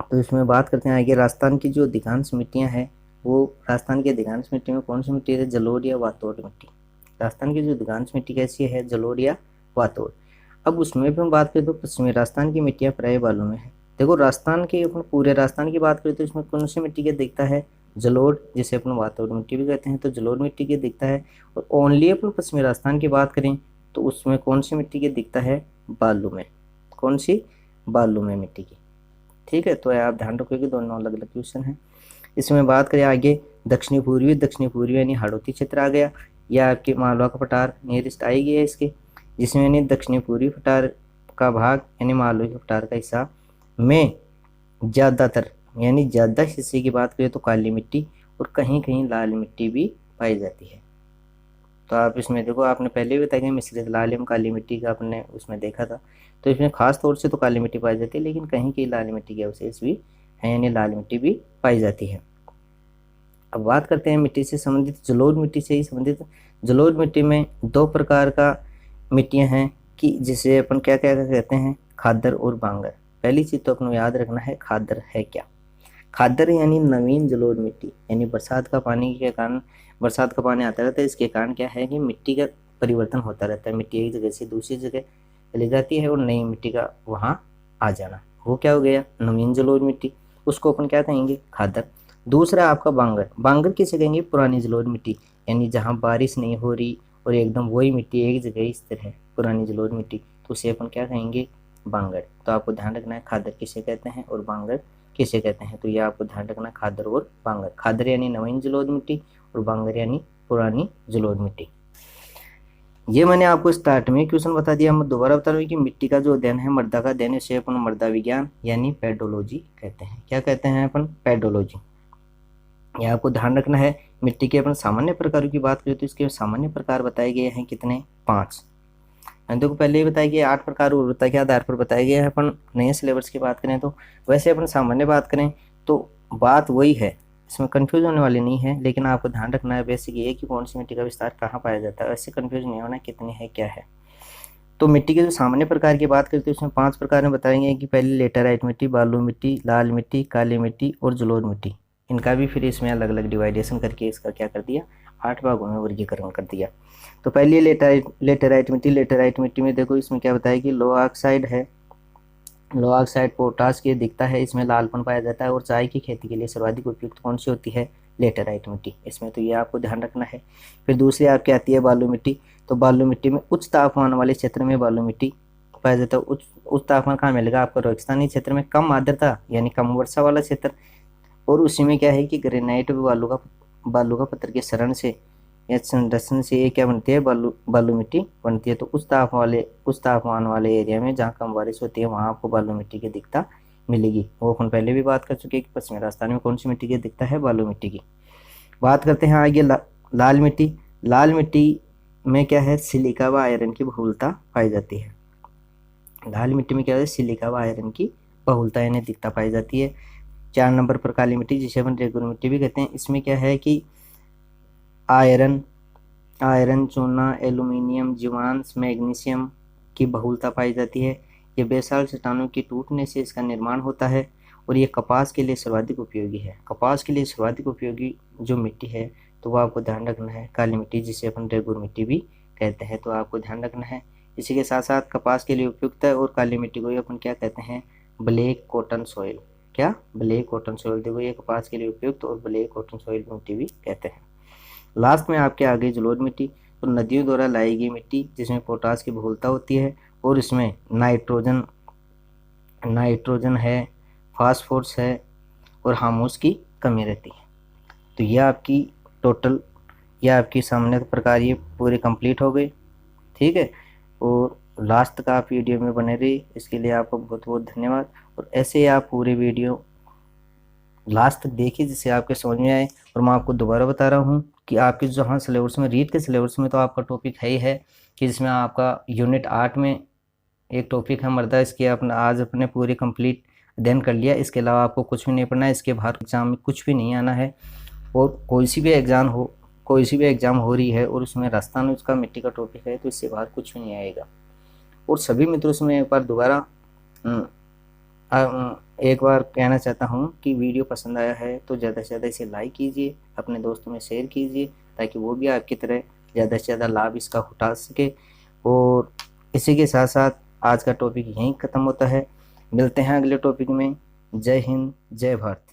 A: तो इसमें बात करते हैं आगे, राजस्थान की जो अधिकांश मिट्टियाँ हैं वो, राजस्थान की अधिकांश मिट्टी में कौन सी मिट्टी है? जलोढ़ या वातोड़ मिट्टी। राजस्थान की जो अधिकांश मिट्टी कैसी है? जलोढ़ या वातोड़। अब उसमें भी हम बात करें तो पश्चिमी राजस्थान की मिट्टियाँ प्राय बालू में है। देखो राजस्थान के अपन पूरे राजस्थान की बात करें तो इसमें कौन सी मिट्टी की दिखता है? जलोढ़, जिसे अपन वातोड़ मिट्टी भी कहते हैं, तो जलोढ़ मिट्टी की दिखता है। और ओनली अपन पश्चिमी राजस्थान की बात करें तो उसमें कौन सी मिट्टी की दिखता है? बालू में। कौन सी? बालू में मिट्टी की। ठीक है, तो आप ध्यान रखोगे कि दोनों अलग अलग क्वेश्चन हैं। इसमें बात करें आगे दक्षिणी पूर्वी यानी हाड़ौती क्षेत्र आ गया, या आपके मालवा का पठार नियरेस्ट आएगी है इसके, जिसमें यानी दक्षिणी पूर्वी पठार का भाग यानी मालवा के पठार का हिस्सा में ज़्यादातर यानी ज़्यादा हिस्से की बात करें तो काली मिट्टी और कहीं कहीं लाल मिट्टी भी पाई जाती है। तो आप इसमें देखो, आपने पहले भी बताया मिश्रित लाल एवं काली मिट्टी का आपने उसमें देखा था, तो इसमें खास तौर से तो काली मिट्टी पाई जाती है, लेकिन कहीं कहीं लाल मिट्टी के अवशेष भी हैं यानी लाल मिट्टी भी पाई जाती है। अब बात करते हैं मिट्टी से संबंधित, जलोढ़ मिट्टी से ही संबंधित। जलोढ़ मिट्टी में 2 प्रकार का मिट्टियां हैं कि जिसे अपन क्या क्या कहते हैं? खादर और बांगर। पहली चीज़ तो अपन याद रखना है, खादर है क्या? खादर यानी नवीन जलोढ़ मिट्टी, यानी बरसात का पानी के कारण, बरसात का पानी आता रहता है, इसके कारण क्या है कि मिट्टी का परिवर्तन होता रहता है, मिट्टी एक जगह से दूसरी जगह चली जाती है और नई मिट्टी का वहाँ आ जाना, वो क्या हो गया? नवीन जलोढ़ मिट्टी। उसको अपन क्या कहेंगे? खादर। दूसरा आपका बांगर। बांगर किसे कहेंगे? पुरानी जलोढ़ मिट्टी, यानी जहाँ बारिश नहीं हो रही और एकदम वही मिट्टी एक जगह स्थिर है, पुरानी जलोढ़ मिट्टी, तो उसे अपन क्या कहेंगे? बांगर। तो आपको ध्यान रखना है खादर किसे कहते हैं और बांगर किसे कहते हैं, तो ये आपको ध्यान रखना, खादर और बांगर। खादर यानी नवीन जलोढ़ मिट्टी और बांगर यानी पुरानी जलोढ़ मिट्टी। ये मैंने आपको स्टार्ट में क्वेश्चन बता दिया, मैं दोबारा बता रहा हूँ कि मिट्टी का जो अध्ययन है, मृदा का अध्ययन, इसे अपन मृदा विज्ञान यानी पेडोलॉजी कहते हैं। क्या कहते हैं अपन? पेडोलॉजी। यह आपको ध्यान रखना है। मिट्टी के अपन सामान्य प्रकारों की बात करें तो इसके सामान्य प्रकार बताए गए हैं कितने? 5। मैंने तो पहले ही बताया कि 8 प्रकार उर्वरता के आधार पर बताए गए हैं। अपन नए सिलेबस की बात करें तो वैसे अपन सामान्य बात करें तो बात वही है, इसमें कंफ्यूज होने वाली नहीं है। लेकिन आपको ध्यान रखना है बेसिक ये कि कौन सी मिट्टी का विस्तार कहाँ पाया जाता है, वैसे कंफ्यूज नहीं होना कितनी है क्या है। तो मिट्टी के जो सामान्य प्रकार की बात करते हैं उसमें 5 प्रकार में बताएंगे कि पहले लेटेराइट मिट्टी, बालू मिट्टी, लाल मिट्टी, काली मिट्टी और जलोढ़ मिट्टी। इनका भी फिर इसमें अलग अलग डिवाइडेशन करके इसका क्या कर दिया, 8 भागों में वर्गीकरण कर दिया। तो पहले लेटेराइट मिट्टी। लेटेराइट मिट्टी में देखो इसमें क्या बताया कि लोहा ऑक्साइड है, लोहा ऑक्साइड पोटाश की दिखता है, इसमें लालपन पाया जाता है और चाय की खेती के लिए सर्वाधिक उपयुक्त कौन सी होती है? लेटेराइट मिट्टी। इसमें तो ये आपको ध्यान रखना है। फिर दूसरी आपकी आती है बालू मिट्टी। तो बालू मिट्टी में उच्च तापमान वाले क्षेत्र में बालू मिट्टी पाया जाता है। उच्च तापमान कहाँ मिलेगा आपको? रेगिस्तानी क्षेत्र में, कम आर्द्रता यानी कम वर्षा वाला क्षेत्र। और उसी में क्या है कि ग्रेनाइट बालू का पत्थर के शरण से या संरक्षण से ये क्या बनती है? बालू मिट्टी बनती है। तो उस तापमान वाले एरिया में जहाँ कम बारिश होती है वहाँ आपको बालू मिट्टी की दिखता मिलेगी। वो अपन पहले भी बात कर चुके हैं कि पश्चिमी राजस्थान में कौन सी मिट्टी की दिखता है? बालू मिट्टी की। बात करते हैं आगे लाल मिट्टी। लाल मिट्टी में क्या है? सिलिका व आयरन की बहुलता पाई जाती है। लाल मिट्टी में क्या है? सिलिका व आयरन की बहुलता यानी दिखता पाई जाती है। 4 नंबर पर काली मिट्टी, जिसे अपन रेगुलर मिट्टी भी कहते हैं। इसमें क्या है कि आयरन, चूना, एल्यूमिनियम, जीवांश, मैग्नीशियम की बहुलता पाई जाती है। ये बेसाल चट्टानों के टूटने से इसका निर्माण होता है और ये कपास के लिए सर्वाधिक उपयोगी है। कपास के लिए सर्वाधिक उपयोगी जो मिट्टी है तो वो आपको ध्यान रखना है काली मिट्टी, जिसे अपन रेगुलर मिट्टी भी कहते हैं। तो आपको ध्यान रखना है। इसी के साथ साथ कपास के लिए उपयुक्त है और काली मिट्टी को अपन क्या कहते हैं? Black cotton soil. क्या? Black cotton soil. देखो ये कपास के लिए उपयुक्त और ब्लैक कॉटन सॉइल मिट्टी भी कहते हैं। लास्ट में आपके आगे जलोढ़ मिट्टी। तो नदियों द्वारा लाई गई मिट्टी जिसमें पोटास की बहुलता होती है और इसमें नाइट्रोजन है, फास्फोरस है और हामोस की कमी रहती है। तो यह आपकी सामान्य प्रकार ये पूरे कंप्लीट हो गए। ठीक है, और लास्ट तक आप वीडियो में बने रहिए, इसके लिए आपको बहुत बहुत धन्यवाद। और ऐसे ही आप पूरे वीडियो लास्ट तक देखिए जिससे आपके समझ में आए। और मैं आपको दोबारा बता रहा हूँ कि आपके जहाँ सिलेबस में, रीड के सिलेबस में तो आपका टॉपिक है ही है कि जिसमें आपका यूनिट 8 में एक टॉपिक है मृदा। इसके आज अपने पूरे कंप्लीट अध्ययन कर लिया। इसके अलावा आपको कुछ भी नहीं पढ़ना है। इसके बाहर एग्जाम में कुछ भी नहीं आना है। और कोई सी भी एग्ज़ाम हो रही है और उसमें राजस्थान उसका मिट्टी का टॉपिक है तो इससे बाहर कुछ भी नहीं आएगा। और सभी मित्रों से मैं एक बार कहना चाहता हूँ कि वीडियो पसंद आया है तो ज़्यादा से ज़्यादा इसे लाइक कीजिए, अपने दोस्तों में शेयर कीजिए ताकि वो भी आपकी तरह ज़्यादा से ज़्यादा लाभ इसका उठा सके। और इसी के साथ साथ आज का टॉपिक यहीं ख़त्म होता है। मिलते हैं अगले टॉपिक में। जय हिंद, जय भारत।